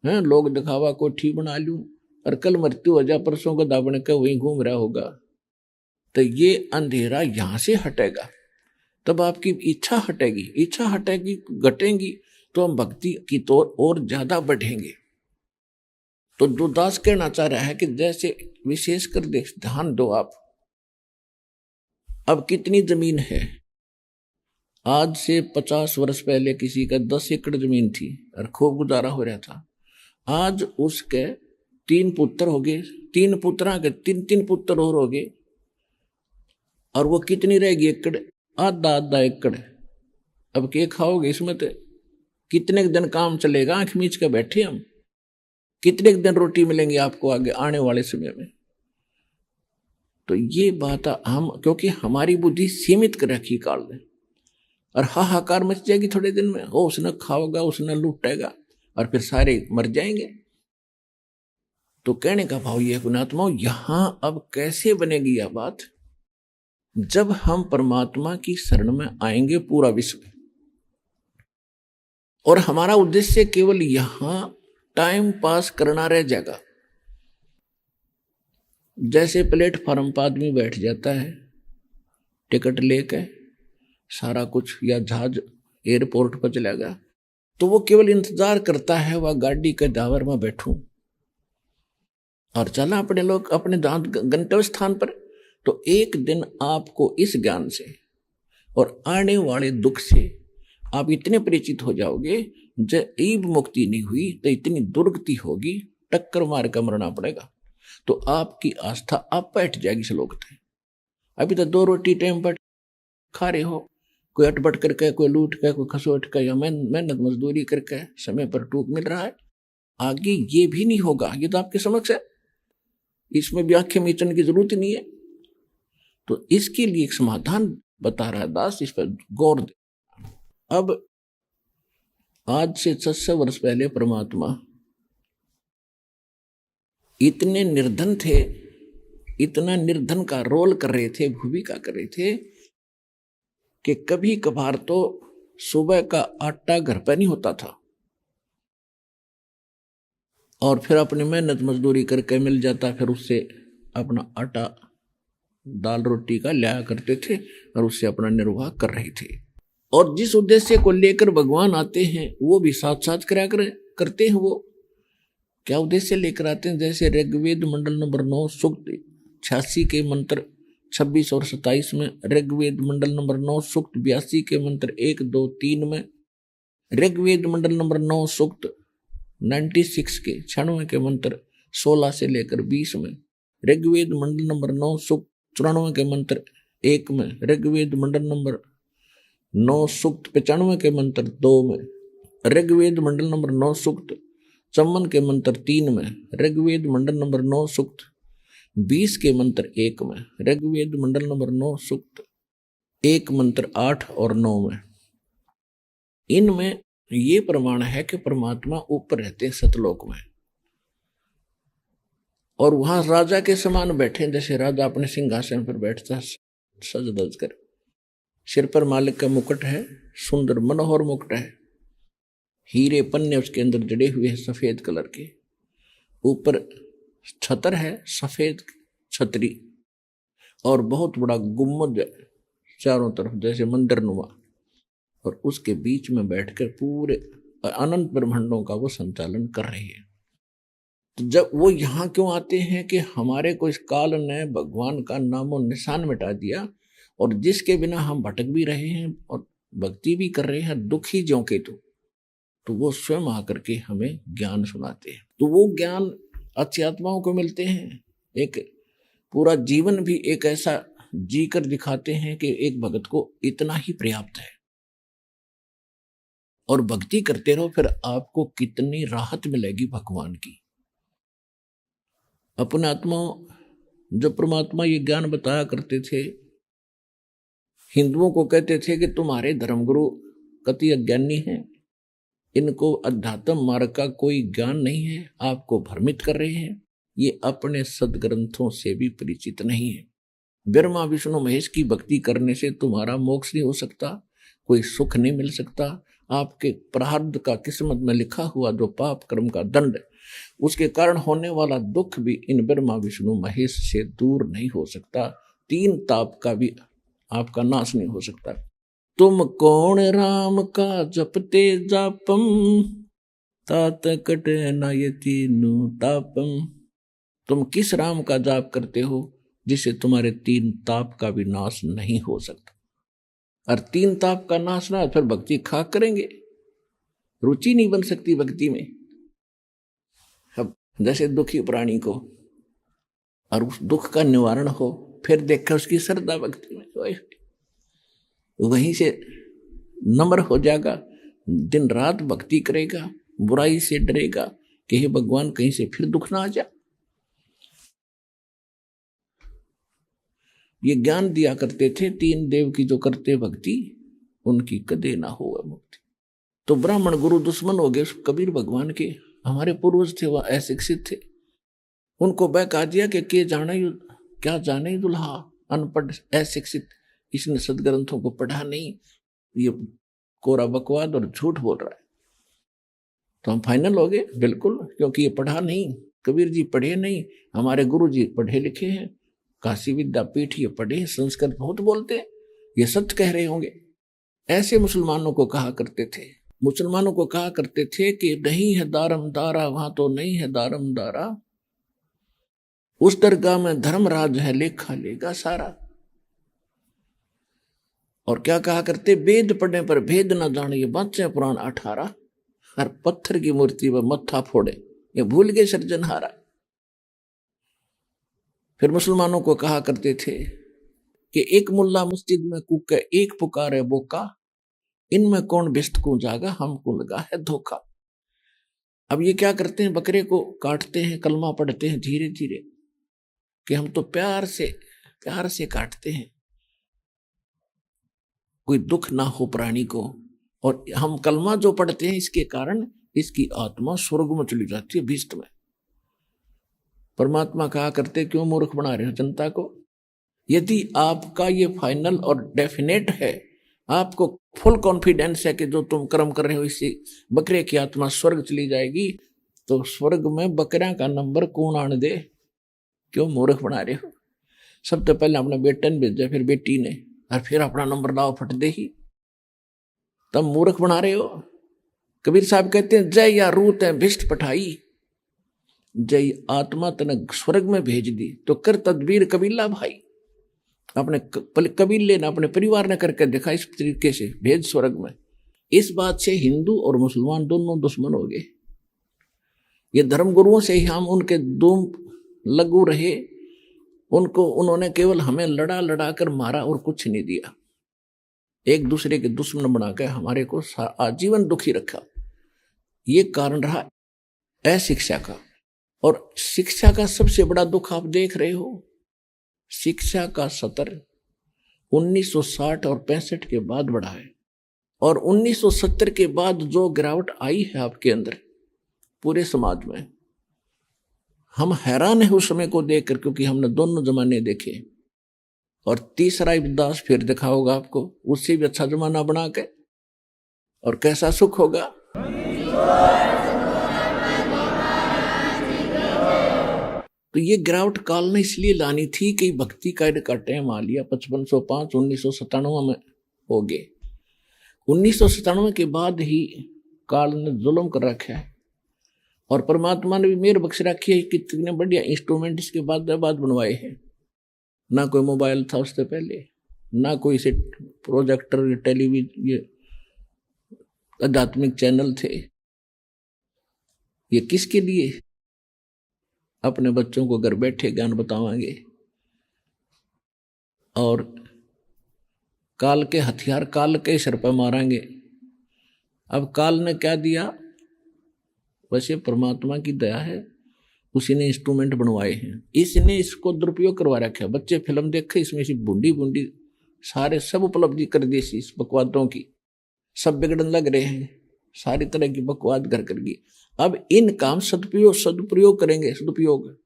हैं लोग दिखावा कोठी बना लूं, और कल मृत्यु हो जा, परसों को दाबने का वहीं घूम रहा होगा। तो ये अंधेरा यहां से हटेगा, तब आपकी इच्छा हटेगी, इच्छा हटेगी घटेगी तो हम भक्ति की तौर और ज्यादा बढ़ेंगे। तो जो दास कहना चाह रहा है कि जैसे विशेषकर ध्यान दो आप, अब कितनी जमीन है, आज से 50 वर्ष पहले किसी का 10 एकड़ जमीन थी और खूब गुजारा हो रहा था। आज उसके 3 पुत्र हो गए, 3 पुत्रा के 3 पुत्र और हो गए, और वो कितनी रहेगी एकड़, आधा एकड़। अब क्या खाओगे इसमें, तो कितने दिन काम चलेगा, आंख मीच के बैठे हम, कितने दिन रोटी मिलेंगी आपको आगे आने वाले समय में। तो ये बात हम, क्योंकि हमारी बुद्धि सीमित कर रखी काल ने, और हाहाकार मच जाएगी थोड़े दिन में, वो उसने खाओगा, उसने लूटेगा, और फिर सारे मर जाएंगे। तो कहने का भाव ये पुण्यात्माओं, यहां अब कैसे बनेगी यह बात, जब हम परमात्मा की शरण में आएंगे पूरा विश्व, और हमारा उद्देश्य केवल यहां टाइम पास करना रह जाएगा। जैसे प्लेटफॉर्म पर आदमी बैठ जाता है टिकट लेके, सारा कुछ, या जहाज एयरपोर्ट पर चला गया, तो वो केवल इंतजार करता है वह गाड़ी के ड्राइवर में बैठूं और चला अपने लोग अपने गंतव्य स्थान पर। तो एक दिन आपको इस ज्ञान से और आने वाले दुख से आप इतने परिचित हो जाओगे, जब मुक्ति नहीं हुई तो इतनी दुर्गति होगी, टक्कर मार कर मरना पड़ेगा। तो आपकी आस्था आप बैठ जाएगी श्लोक थे। अभी तो 2 रोटी टाइम पर खा रहे हो, कोई अटपट करके, कोई लूट के, कोई खसोट के, या मेहनत मजदूरी करके समय पर टूक मिल रहा है। आगे ये भी नहीं होगा, ये तो आपके समक्ष है, इसमें भी आंखें मीचने की जरूरत नहीं है। तो इसके लिए एक समाधान बता रहा है दास, इस पर गौर दे। अब आज से 600 वर्ष पहले परमात्मा इतने निर्धन थे, इतना निर्धन का रोल कर रहे थे, भूमिका कर रहे थे, कि कभी कभार तो सुबह का आटा घर पर नहीं होता था, और फिर अपनी मेहनत मजदूरी करके मिल जाता, फिर उससे अपना आटा दाल रोटी का लाया करते थे और उससे अपना निर्वाह कर रहे थे। और जिस उद्देश्य को लेकर भगवान आते हैं वो भी साथ साथ करते हैं। वो क्या उद्देश्य लेकर आते हैं, जैसे ऋग्वेद मंडल नंबर 9 सूक्त 86 के मंत्र 26 और 27 में, ऋग्वेद मंडल नंबर 9 सूक्त 82 के मंत्र 1, 2, 3 में, ऋग्वेद मंडल नंबर 9 सूक्त 96 के 96 के मंत्र 16 से लेकर 20 में, ऋग्वेद मंडल नंबर 9 सूक्त 94 के मंत्र 1 में, ऋग्वेद मंडल नंबर 9 सूक्त 95 के मंत्र 2 में, ऋग्वेद मंडल नंबर 9 सूक्त 54 के मंत्र 3 में, ऋग्वेद मंडल नंबर 9 सूक्त 20 के मंत्र 1 में, ऋग्वेद मंडल नंबर 9 सूक्त 1 मंत्र 8 और 9 में। इनमें ये प्रमाण है कि परमात्मा ऊपर रहते हैं सतलोक में, और वहां राजा के समान बैठे, जैसे राजा अपने सिंहासन पर बैठता सज धज कर, सिर पर मालिक का मुकुट है, सुंदर मनोहर मुकुट है, हीरे पन्ने उसके अंदर जड़े हुए हैं सफेद कलर के, ऊपर छतर है सफेद छतरी, और बहुत बड़ा गुम्बद चारों तरफ जैसे मंदिर नुमा, और उसके बीच में बैठकर पूरे अनंत ब्रह्मांडों का वो संचालन कर रही है। तो जब वो यहाँ क्यों आते हैं कि हमारे को इस काल ने भगवान का नामो निशान मिटा दिया, और जिसके बिना हम भटक भी रहे हैं और भक्ति भी कर रहे हैं दुखी ज्यों के, तो वो स्वयं आकर के हमें ज्ञान सुनाते हैं। तो वो ज्ञान अच्छी आत्माओं को मिलते हैं, एक पूरा जीवन भी एक ऐसा जी कर दिखाते हैं कि एक भगत को इतना ही पर्याप्त है। और भक्ति करते रहो, फिर आपको कितनी राहत मिलेगी भगवान की। अपने आत्मा जब परमात्मा ये ज्ञान बताया करते थे, हिंदुओं को कहते थे कि तुम्हारे धर्मगुरु कति अज्ञानी हैं, इनको अध्यात्म मार्ग का कोई ज्ञान नहीं है, आपको भ्रमित कर रहे हैं, ये अपने सदग्रंथों से भी परिचित नहीं है। ब्रह्मा विष्णु महेश की भक्ति करने से तुम्हारा मोक्ष नहीं हो सकता, कोई सुख नहीं मिल सकता। आपके प्रारब्ध का किस्मत में लिखा हुआ जो पाप कर्म का दंड, उसके कारण होने वाला दुख भी इन ब्रह्मा विष्णु महेश से दूर नहीं हो सकता। 3 ताप का भी आपका नाश नहीं हो सकता। तुम कौन राम का जपते जापम, तात कट न ये तीनों तापम। तुम किस राम का जाप करते हो जिससे तुम्हारे 3 ताप का भी नाश नहीं हो सकता। और 3 ताप का नाश ना, फिर भक्ति खा करेंगे, रुचि नहीं बन सकती भक्ति में। अब जैसे दुखी प्राणी को और उस दुख का निवारण हो, फिर देखा उसकी श्रद्धा भक्ति में, वहीं से नम्र हो जाएगा, दिन रात भक्ति करेगा, बुराई से डरेगा कि हे भगवान कहीं से फिर दुख ना आ जाए। ये ज्ञान दिया करते थे 3 देव की जो करते भक्ति, उनकी कदे ना हो मुक्ति। तो ब्राह्मण गुरु दुश्मन हो गए कबीर भगवान के। हमारे पूर्वज थे वह अशिक्षित थे, उनको बहका दिया कि के जाने क्या जाने दुल्हा, अनपढ़ अशिक्षित, इसने सदग्रंथों को पढ़ा नहीं, ये कोरा बकवाद और झूठ बोल रहा है। तो हम फाइनल हो गए बिल्कुल, क्योंकि ये पढ़ा नहीं, कबीर जी पढ़े नहीं, हमारे गुरु जी पढ़े लिखे हैं, काशी विद्यापीठ ये पढ़े, संस्कृत बहुत बोलते हैं, ये सत्य कह रहे होंगे। ऐसे मुसलमानों को कहा करते थे, मुसलमानों को कहा करते थे कि नहीं है दारम दारा, वहां तो नहीं है दारम दारा, उस दरगाह में धर्मराज है, लेखा लेगा सारा। और क्या कहा करते, वेद पढ़ने पर भेद न जाने, ये बादशाह पुराण 18, हर पत्थर की मूर्ति पर मत्था फोड़े, ये भूल गए सृजनहारा। फिर मुसलमानों को कहा करते थे कि एक मुल्ला मस्जिद में कूके, एक पुकारे बोका, इनमें कौन बिस्त को जागा, हमको लगा है धोखा। अब ये क्या करते हैं, बकरे को काटते हैं, कलमा पढ़ते हैं धीरे धीरे, कि हम तो प्यार से काटते हैं, कोई दुख ना हो प्राणी को। और हम कलमा जो पढ़ते हैं, इसके कारण इसकी आत्मा स्वर्ग में चली जाती है, भीष्ट में। परमात्मा कहा करते, क्यों मूर्ख बना रहे हो जनता को। यदि आपका ये फाइनल और डेफिनेट है, आपको फुल कॉन्फिडेंस है कि जो तुम कर्म कर रहे हो इससे बकरे की आत्मा स्वर्ग चली जाएगी, तो स्वर्ग में बकरा का नंबर कौन आने दे, क्यों मूर्ख बना रहे हो। सबसे पहले अपने बेटे ने भेजा, फिर बेटी ने, और फिर अपना नंबर लाओ फट दे ही, तब मूर्ख बना रहे हो। कबीर साहब कहते हैं, जय या रूत है भिष्ट पठाई, जय आत्मा तने स्वर्ग में भेज दी, तो कर तदबीर कबीला भाई। अपने कबीले ने, अपने परिवार ने करके देखा, इस तरीके से भेज स्वर्ग में। इस बात से हिंदू और मुसलमान दोनों दुश्मन हो गए। ये धर्मगुरुओं से ही हम उनके दुम लगू रहे, उन्होंने केवल हमें लड़ा लड़ा कर मारा और कुछ नहीं दिया। एक दूसरे के दुश्मन बनाकर हमारे को आजीवन दुखी रखा। ये कारण रहा अशिक्षा का। और शिक्षा का सबसे बड़ा दुख आप देख रहे हो, शिक्षा का स्तर 1960 और 65 के बाद बढ़ा है, और 1970 के बाद जो गिरावट आई है आपके अंदर पूरे समाज में, हम हैरान है उस समय को देखकर, क्योंकि हमने दोनों जमाने देखे। और तीसरा इब्दास फिर दिखा होगा आपको, उससे भी अच्छा जमाना बना के, और कैसा सुख होगा। तो ये गिरावट काल ने इसलिए लानी थी कि भक्ति का टाइम आ लिया। 5505 1997 में हो गए। 1997 के बाद ही काल ने जुल्म कर रखा है, और परमात्मा ने भी मेहर बख्श रखी है। कितने बढ़िया इंस्ट्रूमेंट इसके बाद बनवाए हैं। ना कोई मोबाइल था उससे पहले, ना कोई से प्रोजेक्टर, टेलीविजन, ये आध्यात्मिक चैनल थे। ये किसके लिए? अपने बच्चों को घर बैठे ज्ञान बतावांगे, और काल के हथियार काल के सर पर मारांगे, अब काल ने क्या दिया, वैसे परमात्मा की दया है, उसी ने इंस्ट्रूमेंट बनवाए हैं, इसने इसको दुरुपयोग करवा रखा है। बच्चे फिल्म देखे, इसमें से बूंदी बूंदी सारे सब उपलब्धि कर दी इस बकवादों की, सब बिगड़न लग रहे हैं, सारी तरह की बकवाद कर करके। अब इन काम सदुपयोग करेंगे, सदुपयोग,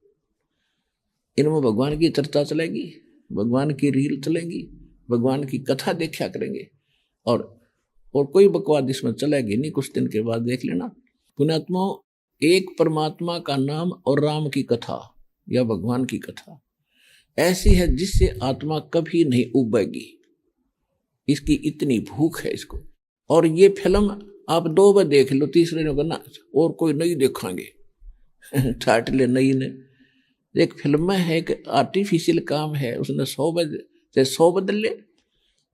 इनमें भगवान की चर्चा चलेगी, भगवान की रील चलेगी, भगवान की कथा देखा करेंगे, और कोई बकवाद इसमें चलेगी नहीं। कुछ दिन के बाद देख लेना पुण्यात्मा, एक परमात्मा का नाम और राम की कथा या भगवान की कथा ऐसी है जिससे आत्मा कभी नहीं उबेगी, इसकी इतनी भूख है इसको। और ये फिल्म आप 2 बार देख लो, तीसरे ने करना और कोई नहीं देखेंगे ठाट ले नहीं ने। एक फिल्म में है, एक आर्टिफिशियल काम है, उसने 100 बदल ले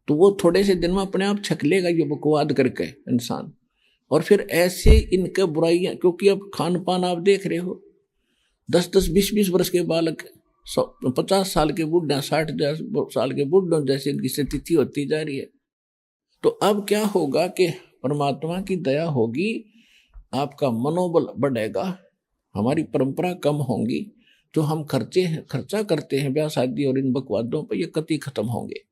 तो वो थोड़े से दिन में अपने आप छक लेगा ये बकवाद करके इंसान। और फिर ऐसे इनके बुराइयां, क्योंकि अब खान पान आप देख रहे हो, 10-10, 20-20 वर्ष के बालक, 50 साल के बुढ़ा, 60 साल के बुढ़ों जैसे इनकी स्थिति होती जा रही है। तो अब क्या होगा कि परमात्मा की दया होगी, आपका मनोबल बढ़ेगा, हमारी परंपरा कम होंगी, जो हम खर्चा करते हैं ब्याह शादी और इन बकवादों पर, ये कति खत्म होंगे।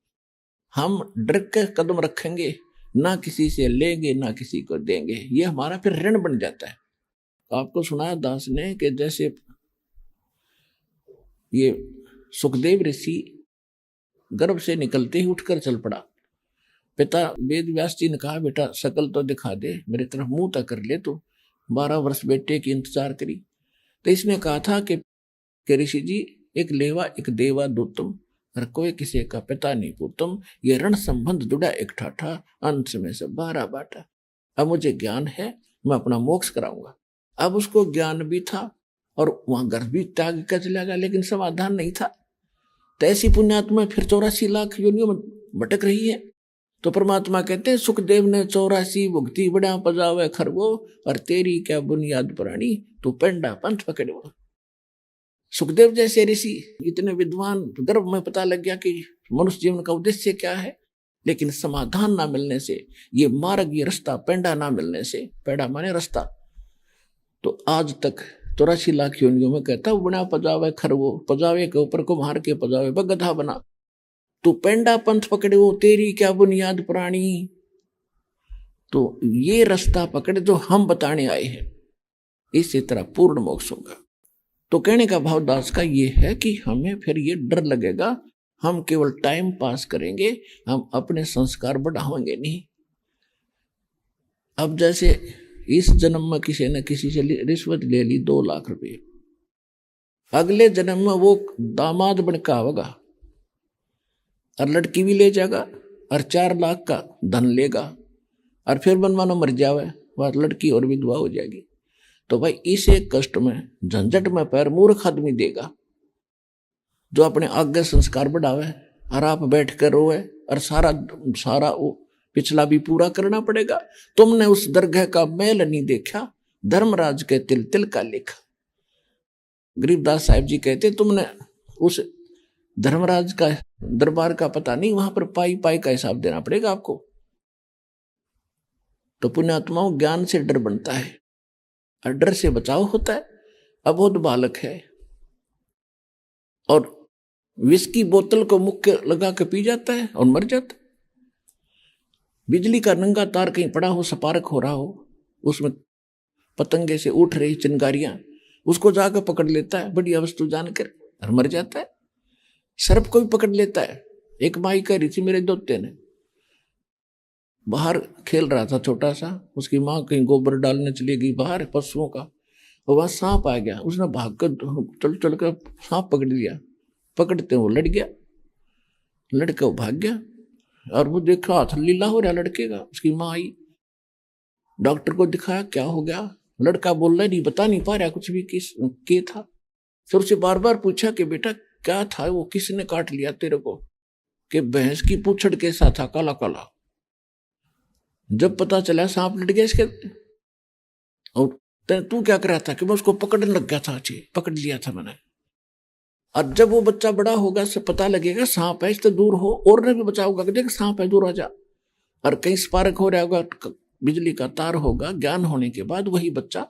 हम डर के कदम रखेंगे, ना किसी से लेंगे ना किसी को देंगे, ये हमारा फिर ऋण बन जाता है। आपको सुनाया दास ने कि जैसे ये सुखदेव ऋषि गर्भ से निकलते ही उठकर चल पड़ा। पिता वेद व्यास जी ने कहा, बेटा शकल तो दिखा दे, मेरी तरफ मुंह तक कर ले। तो 12 वर्ष बेटे की इंतजार करी। तो इसने कहा था कि ऋषि जी, एक लेवा एक देवा दूतम, और कोई किसी का पिता नहीं पूतम, ये रण संबंध जुड़ा एक ठाठा, अंत में से 12 बाटा। अब मुझे ज्ञान है, मैं अपना मोक्ष कराऊंगा। अब उसको ज्ञान भी था और वहां गर्भ भी त्याग कर चला गया, लेकिन समाधान नहीं था। तो ऐसी पुण्यात्मा फिर 84 लाख योनियों में भटक रही है। तो परमात्मा कहते हैं, सुखदेव ने 84 भुगती बड़ा पजावे खरगो, और तेरी क्या बुनियाद पुरानी, तू पेंडा पंथ पकड़ो। सुखदेव जैसे ऋषि इतने विद्वान, गर्भ में पता लग गया कि मनुष्य जीवन का उद्देश्य क्या है, लेकिन समाधान ना मिलने से, ये मार्ग, ये रास्ता, पेंडा ना मिलने से, पेड़ा माने रास्ता, तो आज तक 84 लाख योनियों में कहता बना पजावे खरगो, पजावे के ऊपर को मार के पजावे बगधा बना, तू पेंडा पंथ पकड़े वो, तेरी क्या बुनियाद पुरानी। तो ये रास्ता पकड़े जो हम बताने आए हैं, इसी तरह पूर्ण मोक्ष होगा। तो कहने का भाव दास का ये है कि हमें फिर ये डर लगेगा, हम केवल टाइम पास करेंगे, हम अपने संस्कार बढ़ाएंगे नहीं। अब जैसे इस जन्म में किसी ने किसी से रिश्वत ले ली 2 लाख रुपए, अगले जन्म में वो दामाद बन का होगा और लड़की भी ले जाएगा और 4 लाख का धन लेगा, और फिर बनवाना मर जावे, वह लड़की और विधवा हो जाएगी। तो भाई इसे कष्ट में, झंझट में पैर मूर्ख आदमी देगा, जो अपने आगे संस्कार बढ़ावे और आप बैठ कर रोए, और सारा वो पिछला भी पूरा करना पड़ेगा। तुमने उस दरगाह का मैल नहीं देखा, धर्मराज के तिल तिल का लिखा। गरीबदास साहिब जी कहते, तुमने उस धर्मराज का दरबार का पता नहीं, वहां पर पाई पाई का हिसाब देना पड़ेगा आपको। तो पुण्यात्माओं, ज्ञान से डर बनता है और डर से बचाव होता है। अबोध बालक है और विष की बोतल को मुख के लगा के पी जाता है और मर जाता है। बिजली का नंगा तार कहीं पड़ा हो, सपारक हो रहा हो, उसमें पतंगे से उठ रही चिंगारियां, उसको जाकर पकड़ लेता है बढ़िया वस्तु जानकर और मर जाता है। सर्प को भी पकड़ लेता है। एक माई कह रही थी, मेरे दोते ने बाहर खेल रहा था छोटा सा, उसकी माँ कहीं गोबर डालने चली गई बाहर पशुओं का, और वहां सांप आ गया, उसने भाग कर चल कर सांप पकड़ लिया। पकड़ते वो लड़ गया, लड़का वो भाग गया, और वो देखा हाथ लीला हो रहा लड़के का। उसकी माँ आई, डॉक्टर को दिखाया, क्या हो गया? लड़का बोल रहा नहीं, बता नहीं पा रहा कुछ भी किस के था। फिर उसे बार बार पूछा कि बेटा क्या था वो, किसने काट लिया तेरे को? कि भैंस की पूंछड़ के साथ था, काला काला। जब पता चला सांप लड़ गया इसके, और तू क्या कर रहा था? कि मैं उसको पकड़ने लग गया था, पकड़ लिया था मैंने। और जब वो बच्चा बड़ा होगा, से पता लगेगा सांप है, इससे दूर हो, और ने भी बचाओगा कि देख सांप है, दूर आ जा। और कहीं स्पार्क हो रहा होगा, बिजली का तार होगा, ज्ञान होने के बाद वही बच्चा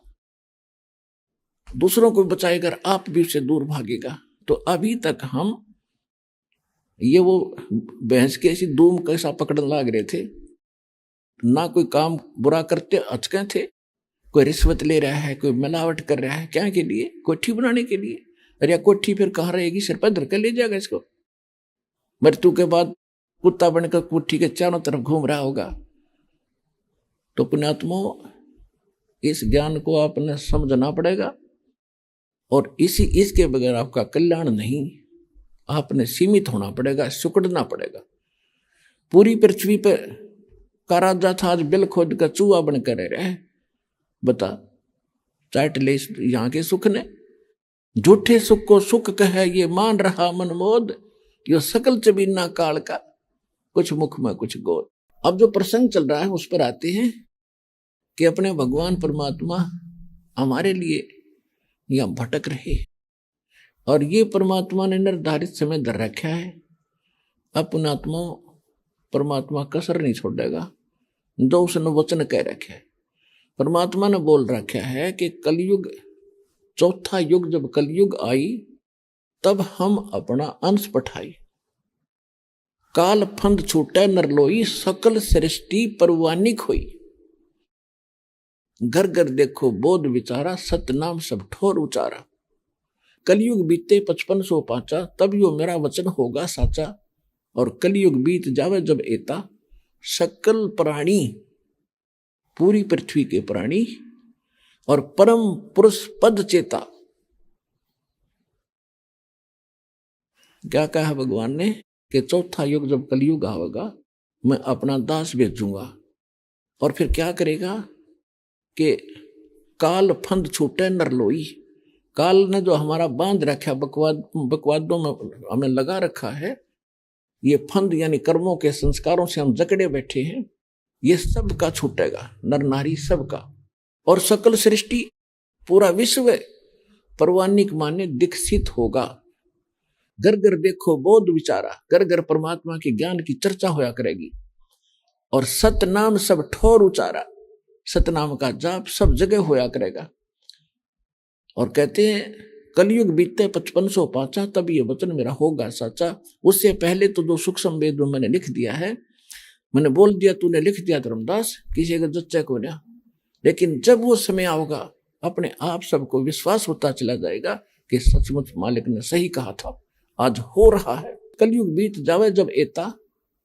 दूसरों को बचाएगा, आप भी उससे दूर भागेगा। तो अभी तक हम ये वो भैंस के ऐसी दूम कैसा पकड़ने लग रहे थे, ना कोई काम बुरा करते अचके थे, कोई रिश्वत ले रहा है, कोई मिलावट कर रहा है, क्या के लिए? कोठी बनाने के लिए। अरे कोठी फिर कहाँ रहेगी? सिर पर धर कर ले जाएगा इसको। मृत्यु के बाद कुत्ता बनकर कोठी के चारों तरफ घूम रहा होगा। तो पुण्यात्मो, इस ज्ञान को आपने समझना पड़ेगा, और इसके बगैर आपका कल्याण नहीं। आपने सीमित होना पड़ेगा, सिकुड़ना पड़ेगा। पूरी पृथ्वी पे का राजा था, आज बिल खोद कर चूहा बनकर रह रहे। बता, चाट ले यहाँ के सुख ने। झूठे सुख को सुख कहे, ये मान रहा मनमोद, यो सकल चबीना काल का, कुछ मुख में कुछ गोद। अब जो प्रसंग चल रहा है उस पर आते हैं कि अपने भगवान परमात्मा हमारे लिए यहाँ भटक रहे, और ये परमात्मा ने निर्धारित समय धर रखा है। अब पुण्यात्मा, परमात्मा कसर नहीं छोड़ेगा जो उसने वचन कह रखा है। परमात्मा ने बोल रखा है कि कलयुग, चौथा युग जब कलयुग आई, तब हम अपना अंश पठाई। काल फंद छूटे नरलोई, सकल सृष्टि परवानिक हुई। घर घर देखो बोध विचारा, सतनाम सब ठोर उचारा। कलयुग बीते 5505, तब यो मेरा वचन होगा साचा। और कलयुग बीत जावे जब एता, सकल प्राणी, पूरी पृथ्वी के प्राणी और परम पुरुष पद चेता। क्या कहा भगवान ने कि चौथा युग जब कलयुग आएगा, मैं अपना दास भेजूंगा। और फिर क्या करेगा कि काल फंद छूटे नरलोई। काल ने जो हमारा बांध रखा, बकवादों में हमें लगा रखा है, ये फंद यानी कर्मों के संस्कारों से हम जकड़े बैठे हैं, ये सब का छूटेगा, नर नारी सब का। और सकल सृष्टि, पूरा विश्व परवानिक माने दीक्षित होगा। घर घर देखो बोध विचारा, घर घर परमात्मा के ज्ञान की चर्चा होया करेगी। और सतनाम सब ठोर उचारा, सतनाम का जाप सब जगह होया करेगा। और कहते हैं कलयुग बीते 5505, तब ये वचन मेरा होगा साचा। उससे पहले तो जो सूक्ष्म वेद में मैंने लिख दिया है, मैंने बोल दिया, तूने लिख दिया धर्मदास, किसी का जच्चा को ना। लेकिन जब वो समय आओगा, अपने आप सबको विश्वास होता चला जाएगा कि सचमुच मालिक ने सही कहा था। आज हो रहा है। कलयुग बीत जावे जब एता,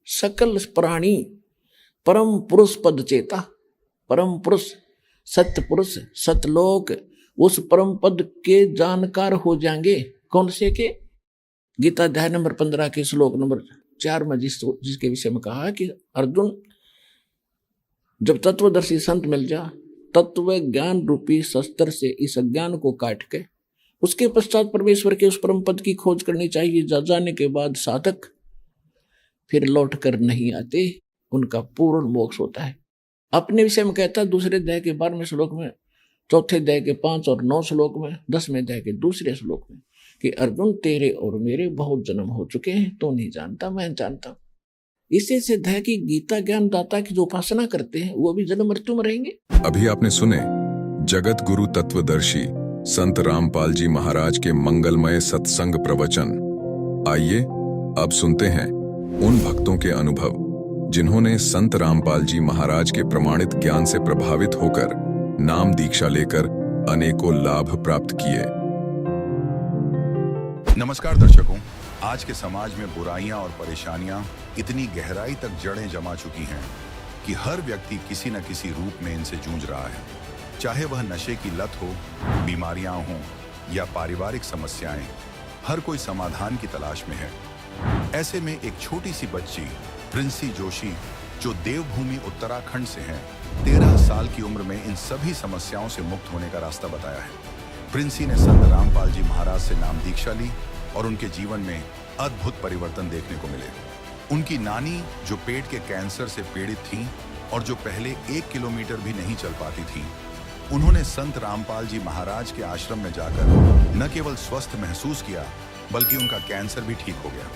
सकल प्राणी परम पुरुष पद चेता। परम पुरुष, सत्य पुरुष, सतलोक, उस परम पद के जानकार हो जाएंगे। कौन से के? गीता अध्याय नंबर 15 के श्लोक नंबर 4 में जिसके विषय में कहा है कि अर्जुन, जब तत्वदर्शी संत मिल जा, तत्व ज्ञान रूपी शस्त्र से इस अज्ञान को काट के उसके पश्चात परमेश्वर के उस परम पद की खोज करनी चाहिए। जा जाने के बाद साधक फिर लौट कर नहीं आते, उनका पूर्ण मोक्ष होता है। अपने विषय में कहता है दूसरे अध्याय के 12वें श्लोक में, चौथे अध्याय के 5 और 9 श्लोक में, 10वें अध्याय के दूसरे श्लोक में कि अर्जुन तेरे और मेरे बहुत जन्म हो चुके हैं, तो नहीं जानता, मैं जानता। इससे सिद्ध है कि गीता ज्ञान दाता की जो उपासना करते हैं वो भी जन्म मृत्यु में रहेंगे। अभी आपने सुने जगत गुरु तत्वदर्शी संत रामपाल जी महाराज के मंगलमय सत्संग प्रवचन। आइए अब सुनते हैं उन भक्तों के अनुभव जिन्होंने संत रामपाल जी महाराज के प्रमाणित ज्ञान से प्रभावित होकर नाम दीक्षा लेकर अनेकों लाभ प्राप्त किए। नमस्कार दर्शकों, आज के समाज में बुराइयां और परेशानियां इतनी गहराई तक जड़ें जमा चुकी हैं कि हर व्यक्ति किसी न किसी रूप में इनसे जूझ रहा है। चाहे वह नशे की लत हो, बीमारियां हों या पारिवारिक समस्याएं, हर कोई समाधान की तलाश में है। ऐसे में एक छोटी सी बच्ची प्रिंसी जोशी, जो देवभूमि उत्तराखंड से हैं, 13 साल की उम्र में इन सभी समस्याओं से मुक्त होने का रास्ता बताया है। प्रिंसी ने संत रामपाल जी महाराज से नाम दीक्षा ली और उनके जीवन में अद्भुत परिवर्तन देखने को मिले। उनकी नानी, जो पेट के कैंसर से पीड़ित थीं और जो पहले 1 किलोमीटर भी नहीं चल पाती थीं, उन्होंने संत रामपाल जी महाराज के आश्रम में जाकर न केवल स्वस्थ महसूस किया, बल्कि उनका कैंसर भी ठीक हो गया।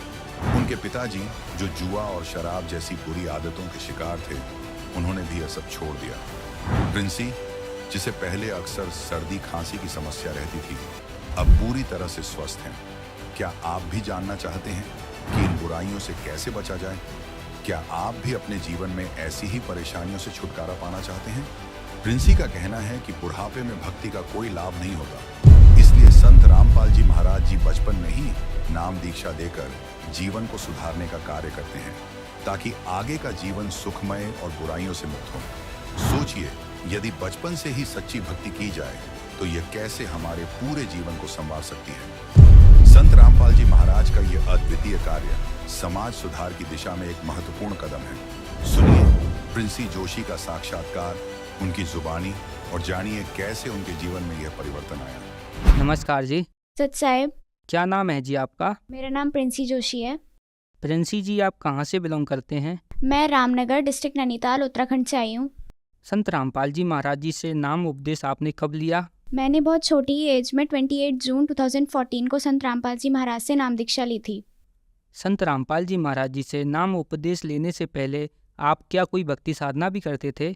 उनके पिताजी, जो जुआ और शराब जैसी बुरी आदतों के शिकार थे, उन्होंने भी यह सब छोड़ दिया। प्रिंसी, जिसे पहले अक्सर सर्दी खांसी की समस्या रहती थी, अब पूरी तरह से स्वस्थ हैं। क्या आप भी जानना चाहते हैं कि इन बुराइयों से कैसे बचा जाए? क्या आप भी अपने जीवन में ऐसी ही परेशानियों से छुटकारा पाना चाहते हैं? प्रिंसी का कहना है कि बुढ़ापे में भक्ति का कोई लाभ नहीं होता, इसलिए संत रामपाल जी महाराज जी बचपन में ही नाम दीक्षा देकर जीवन को सुधारने का कार्य करते हैं, ताकि आगे का जीवन सुखमय और बुराइयों से मुक्त हो। सोचिए, यदि बचपन से ही सच्ची भक्ति की जाए तो यह कैसे हमारे पूरे जीवन को संवार सकती है। संत रामपाल जी महाराज का यह अद्वितीय कार्य समाज सुधार की दिशा में एक महत्वपूर्ण कदम है। सुनिए प्रिंसी जोशी का साक्षात्कार, उनकी जुबानी, और जानिए कैसे उनके जीवन में यह परिवर्तन आया। नमस्कार जी। सच साहेब, क्या नाम है जी आपका? मेरा नाम प्रिंसी जोशी है। प्रिंसी जी, आप कहाँ से बिलोंग करते हैं? मैं रामनगर डिस्ट्रिक्ट नैनीताल उत्तराखंड से आई हूँ। संत रामपाल जी महाराज जी से नाम उपदेश आपने कब लिया? मैंने बहुत छोटी एज में 28 जून 2014 को संत रामपाल जी महाराज से नाम दीक्षा ली थी। संत रामपाल जी महाराज जी से नाम उपदेश लेने से पहले आप क्या कोई भक्ति साधना भी करते थे?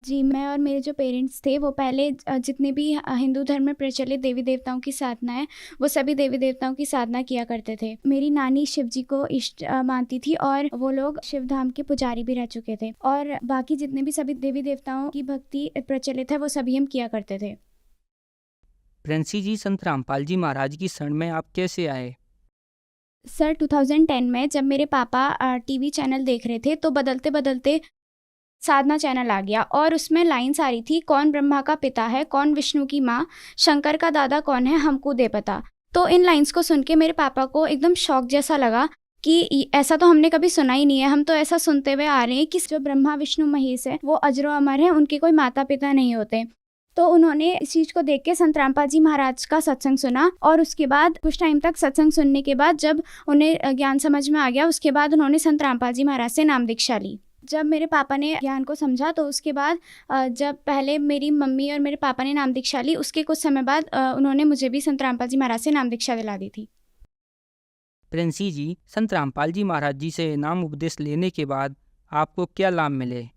जी, मैं और मेरे जो पेरेंट्स थे वो पहले जितने भी हिंदू धर्म में प्रचलित देवी देवताओं की साधना है वो सभी देवी देवताओं की साधना किया करते थे। मेरी नानी शिव जी को इष्ट मानती थी और वो लोग शिव धाम के पुजारी भी रह चुके थे, और बाकी जितने भी सभी देवी देवताओं की भक्ति प्रचलित है वो सभी हम किया करते थे। प्रिंसी जी, संत रामपाल जी महाराज की शरण में आप कैसे आए? सर, 2010 में जब मेरे पापा टीवी चैनल देख रहे थे तो बदलते बदलते साधना चैनल आ गया और उसमें लाइन्स आ रही थी, कौन ब्रह्मा का पिता है, कौन विष्णु की माँ, शंकर का दादा कौन है, हमको दे पता। तो इन लाइन्स को सुन के मेरे पापा को एकदम शौक जैसा लगा कि ऐसा तो हमने कभी सुना ही नहीं है, हम तो ऐसा सुनते हुए आ रहे हैं कि जो ब्रह्मा विष्णु महेश है वो अजरो अमर है, उनके कोई माता पिता नहीं होते। तो उन्होंने इस चीज़ को देख के संत रामपाल जी महाराज का सत्संग सुना और उसके बाद कुछ टाइम तक सत्संग सुनने के बाद जब उन्हें ज्ञान समझ में आ गया, उसके बाद उन्होंने संत रामपाल जी महाराज से नाम दीक्षा ली। जब मेरे पापा ने ज्ञान को समझा तो उसके बाद जब पहले मेरी मम्मी और मेरे पापा ने नाम दीक्षा ली, उसके कुछ समय बाद उन्होंने मुझे भी संत रामपाल जी महाराज से नाम दीक्षा दिला दी थी। प्रिंसी जी, संत रामपाल जी महाराज जी से नाम उपदेश लेने के बाद आपको क्या लाभ मिले?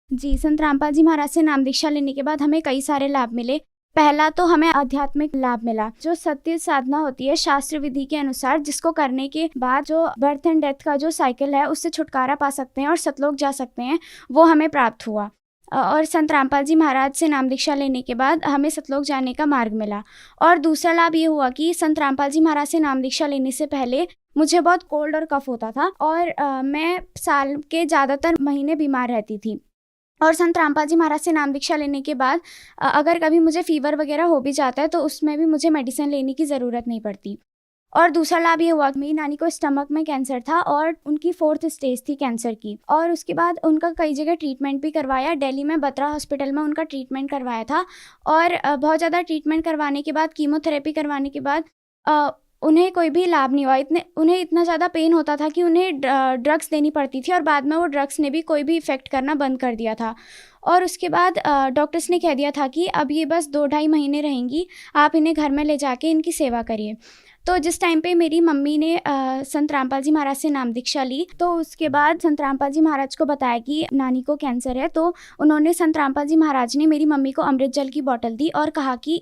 जी, संत रामपाल जी महाराज से नाम दीक्षा लेने के बाद हमें कई सारे लाभ मिले। पहला तो हमें आध्यात्मिक लाभ मिला, जो सत्य साधना होती है शास्त्र विधि के अनुसार, जिसको करने के बाद जो बर्थ एंड डेथ का जो साइकिल है उससे छुटकारा पा सकते हैं और सतलोक जा सकते हैं, वो हमें प्राप्त हुआ। और संत रामपाल जी महाराज से नाम दीक्षा लेने के बाद हमें सतलोक जाने का मार्ग मिला। और दूसरा लाभ ये हुआ कि संत रामपाल जी महाराज से नाम दीक्षा लेने से पहले मुझे बहुत कोल्ड और कफ होता था और मैं साल के ज़्यादातर महीने बीमार रहती थी। और संत रामपाल जी महाराज से नाम दीक्षा लेने के बाद अगर कभी मुझे फीवर वगैरह हो भी जाता है तो उसमें भी मुझे मेडिसिन लेने की ज़रूरत नहीं पड़ती। और दूसरा लाभ ये हुआ कि मेरी नानी को स्टमक में कैंसर था और उनकी 4th स्टेज थी कैंसर की, और उसके बाद उनका कई जगह ट्रीटमेंट भी करवाया। दिल्ली में बत्रा हॉस्पिटल में उनका ट्रीटमेंट करवाया था और बहुत ज़्यादा ट्रीटमेंट करवाने के बाद, कीमोथेरेपी करवाने के बाद उन्हें कोई भी लाभ नहीं हुआ। उन्हें इतना ज़्यादा पेन होता था कि उन्हें ड्रग्स देनी पड़ती थी और बाद में वो ड्रग्स ने भी कोई भी इफ़ेक्ट करना बंद कर दिया था। और उसके बाद डॉक्टर्स ने कह दिया था कि अब ये बस 2-2.5 महीने रहेंगी, आप इन्हें घर में ले जाके इनकी सेवा करिए। तो जिस टाइम पे मेरी मम्मी ने संत रामपाल जी महाराज से नाम दीक्षा ली तो उसके बाद संत रामपाल जी महाराज को बताया कि नानी को कैंसर है, तो उन्होंने संत रामपाल जी महाराज ने मेरी मम्मी को अमृत जल की बोतल दी और कहा कि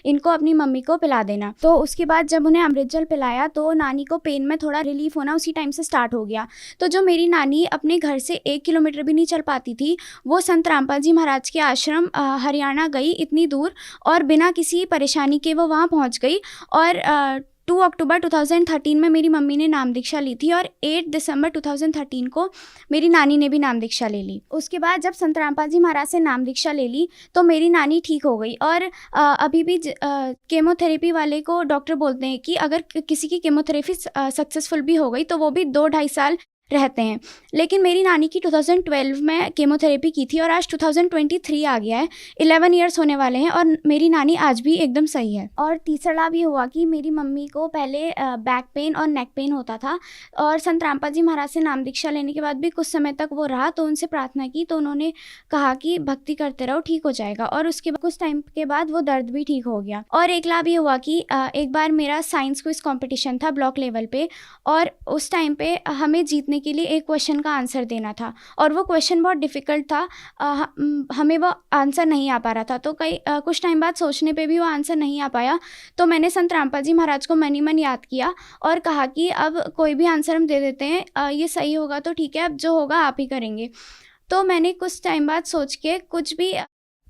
इनको अपनी मम्मी को पिला देना। तो उसके बाद जब उन्हें अमृत जल पिलाया तो नानी को पेन में थोड़ा रिलीफ होना उसी टाइम से स्टार्ट हो गया। तो जो मेरी नानी अपने घर से 1 किलोमीटर भी नहीं चल पाती थी, वो संत रामपाल जी महाराज के आश्रम हरियाणा गई इतनी दूर और बिना किसी परेशानी के वो वहाँ पहुँच गई। और 2 अक्टूबर 2013 में मेरी मम्मी ने नाम दीक्षा ली थी और 8 दिसंबर 2013 को मेरी नानी ने भी नाम दीक्षा ले ली। उसके बाद जब संत रामपाल जी महाराज से नाम दीक्षा ले ली तो मेरी नानी ठीक हो गई। और अभी भी केमोथेरेपी वाले को डॉक्टर बोलते हैं कि अगर किसी की केमोथेरेपी सक्सेसफुल भी हो गई तो वो भी 2-2.5 साल रहते हैं। लेकिन मेरी नानी की 2012 में केमोथेरेपी की थी और आज 2023 आ गया है, 11 इयर्स होने वाले हैं और मेरी नानी आज भी एकदम सही है। और तीसरा लाभ ये हुआ कि मेरी मम्मी को पहले बैक पेन और नेक पेन होता था और संत रामपाल जी महाराज से नाम दीक्षा लेने के बाद भी कुछ समय तक वो रहा, तो उनसे प्रार्थना की तो उन्होंने कहा कि भक्ति करते रहो, ठीक हो जाएगा। और उसके बाद कुछ टाइम के बाद वो दर्द भी ठीक हो गया। और एक लाभ ये हुआ कि एक बार मेरा साइंस क्विज कॉम्पिटिशन था ब्लॉक लेवल पे और उस टाइम पे हमें जीतने करने के लिए एक क्वेश्चन का आंसर देना था और वो क्वेश्चन बहुत डिफ़िकल्ट था। हमें वो आंसर नहीं आ पा रहा था, तो कुछ टाइम बाद सोचने पे भी वो आंसर नहीं आ पाया। तो मैंने संत रामपाल जी महाराज को मन ही मन याद किया और कहा कि अब कोई भी आंसर हम दे देते हैं, ये सही होगा तो ठीक है, अब जो होगा आप ही करेंगे। तो मैंने कुछ टाइम बाद सोच के कुछ भी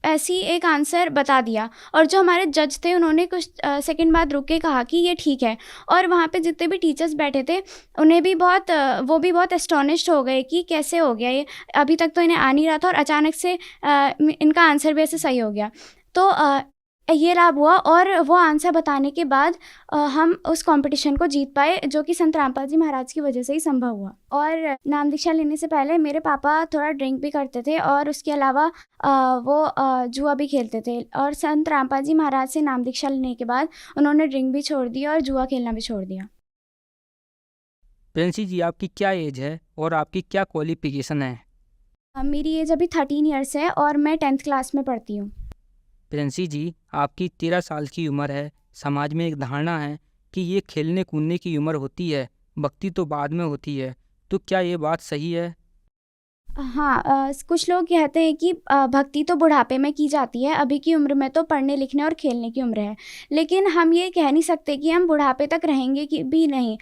ऐसी एक आंसर बता दिया और जो हमारे जज थे उन्होंने कुछ सेकंड बाद रुक के कहा कि ये ठीक है। और वहाँ पे जितने भी टीचर्स बैठे थे उन्हें भी वो भी बहुत एस्टोनिश्ड हो गए कि कैसे हो गया ये, अभी तक तो इन्हें आ नहीं रहा था और अचानक से इनका आंसर भी ऐसे सही हो गया। तो ये लाभ हुआ और वो आंसर बताने के बाद हम उस कंपटीशन को जीत पाए, जो कि संत रामपाल जी महाराज की वजह से ही संभव हुआ। और नाम दीक्षा लेने से पहले मेरे पापा थोड़ा ड्रिंक भी करते थे और उसके अलावा वो जुआ भी खेलते थे। और संत रामपाल जी महाराज से नाम दीक्षा लेने के बाद उन्होंने ड्रिंक भी छोड़ दी और जुआ खेलना भी छोड़ दिया। प्रिंसी जी, आपकी क्या एज है और आपकी क्या क्वालिफिकेशन है? मेरी एज अभी 13 ईयर्स है और मैं 10th क्लास में पढ़ती हूँ। प्रिंसी जी, आपकी 13 साल की उम्र है। समाज में एक धारणा है कि ये खेलने कूदने की उम्र होती है, भक्ति तो बाद में होती है, तो क्या ये बात सही है? हाँ, कुछ लोग कहते हैं कि भक्ति तो बुढ़ापे में की जाती है, अभी की उम्र में तो पढ़ने लिखने और खेलने की उम्र है। लेकिन हम ये कह नहीं सकते कि हम बुढ़ापे तक रहेंगे कि भी नहीं।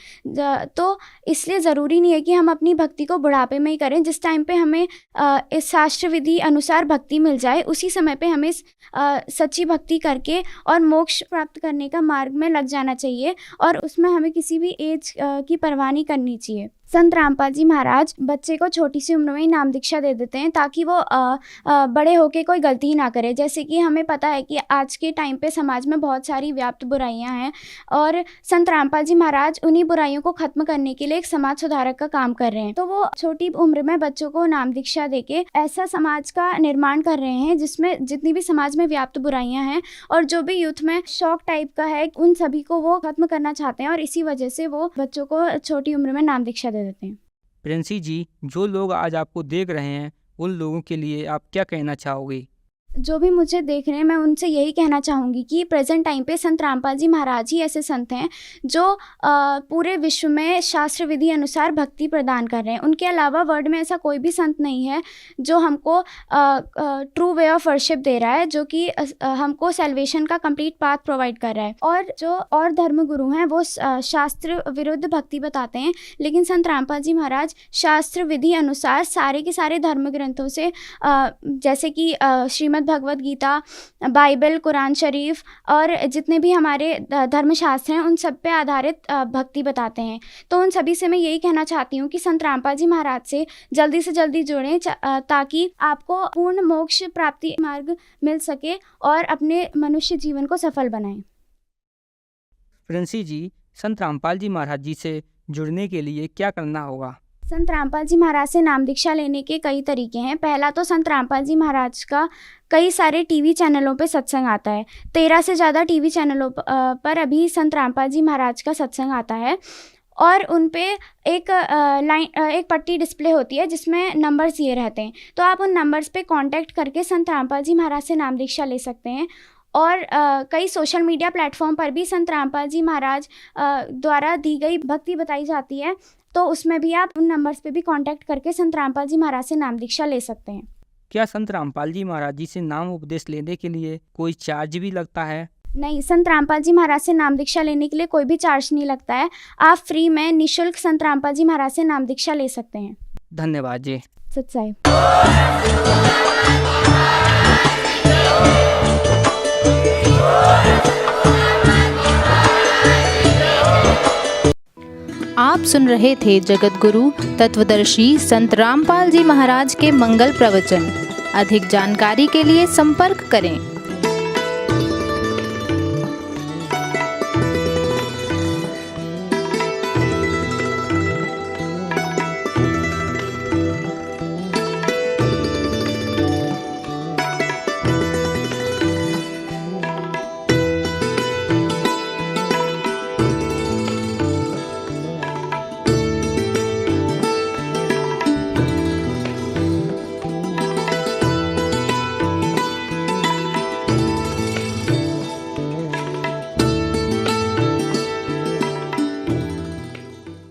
तो इसलिए ज़रूरी नहीं है कि हम अपनी भक्ति को बुढ़ापे में ही करें। जिस टाइम पे हमें इस शास्त्र विधि अनुसार भक्ति मिल जाए, उसी समय पे हमें सच्ची भक्ति करके और मोक्ष प्राप्त करने का मार्ग में लग जाना चाहिए और उसमें हमें किसी भी एज की परवाह नहीं करनी चाहिए। संत रामपाल जी महाराज बच्चे को छोटी सी उम्र में ही नाम दीक्षा दे देते हैं ताकि वो बड़े होके कोई गलती ना करे। जैसे कि हमें पता है कि आज के टाइम पे समाज में बहुत सारी व्याप्त बुराइयां हैं और संत रामपाल जी महाराज उन्हीं बुराइयों को ख़त्म करने के लिए एक समाज सुधारक का काम कर रहे हैं। तो वो छोटी उम्र में बच्चों को नाम दीक्षा देके ऐसा समाज का निर्माण कर रहे हैं जिसमें जितनी भी समाज में व्याप्त बुराइयाँ हैं और जो भी यूथ में शौक टाइप का है, उन सभी को वो खत्म करना चाहते हैं और इसी वजह से वो बच्चों को छोटी उम्र में नाम दीक्षा दे देते हैं। प्रिंसी जी, जो लोग आज आपको देख रहे हैं उन लोगों के लिए आप क्या कहना चाहोगे? जो भी मुझे देख रहे हैं मैं उनसे यही कहना चाहूँगी कि प्रेजेंट टाइम पे संत रामपाल जी महाराज ही ऐसे संत हैं जो पूरे विश्व में शास्त्र विधि अनुसार भक्ति प्रदान कर रहे हैं। उनके अलावा वर्ल्ड में ऐसा कोई भी संत नहीं है जो हमको ट्रू वे ऑफ वर्शिप दे रहा है, जो कि हमको सेल्वेशन का कंप्लीट पाथ प्रोवाइड कर रहा है। और जो और धर्म गुरु हैं वो शास्त्र विरुद्ध भक्ति बताते हैं, लेकिन संत रामपाल जी महाराज शास्त्र विधि अनुसार सारे के सारे धर्म ग्रंथों से जैसे कि श्रीमद् भगवत गीता, बाइबल, कुरान शरीफ और जितने भी हमारे धर्मशास्त्र हैं उन सब पे आधारित भक्ति बताते हैं। तो उन सभी से मैं यही कहना चाहती हूँ कि संत रामपाल जी महाराज से जल्दी जुड़ें ताकि आपको पूर्ण मोक्ष प्राप्ति मार्ग मिल सके और अपने मनुष्य जीवन को सफल बनाएं। प्रिंसी जी, संत रामपाल जी महाराज जी से जुड़ने के लिए क्या करना होगा? संत रामपाल जी महाराज से नाम दीक्षा लेने के कई तरीके हैं। पहला तो संत रामपाल जी महाराज का कई सारे टीवी चैनलों पे सत्संग आता है। 13 से ज़्यादा टीवी चैनलों पर अभी संत रामपाल जी महाराज का सत्संग आता है और उन पे एक पट्टी डिस्प्ले होती है जिसमें नंबर्स ये रहते हैं। तो आप उन नंबर्स पे कांटेक्ट करके संत रामपाल जी महाराज से नाम दीक्षा ले सकते हैं। और कई सोशल मीडिया प्लेटफॉर्म पर भी संत रामपाल जी महाराज द्वारा दी गई भक्ति बताई जाती है, तो उसमें भी आप उन नंबर्स पे भी कांटेक्ट करके संत रामपाल जी महाराज से नाम दीक्षा ले सकते हैं। क्या संत रामपाल जी महाराज जी से नाम उपदेश लेने के लिए कोई चार्ज भी लगता है? नहीं, संत रामपाल जी महाराज से नाम दीक्षा लेने के लिए कोई भी चार्ज नहीं लगता है। आप फ्री में निःशुल्क संत रामपाल जी महाराज से नाम दीक्षा ले सकते हैं। धन्यवाद जी। सत साहिब। आप सुन रहे थे जगत गुरु तत्वदर्शी संत रामपाल जी महाराज के मंगल प्रवचन। अधिक जानकारी के लिए संपर्क करें।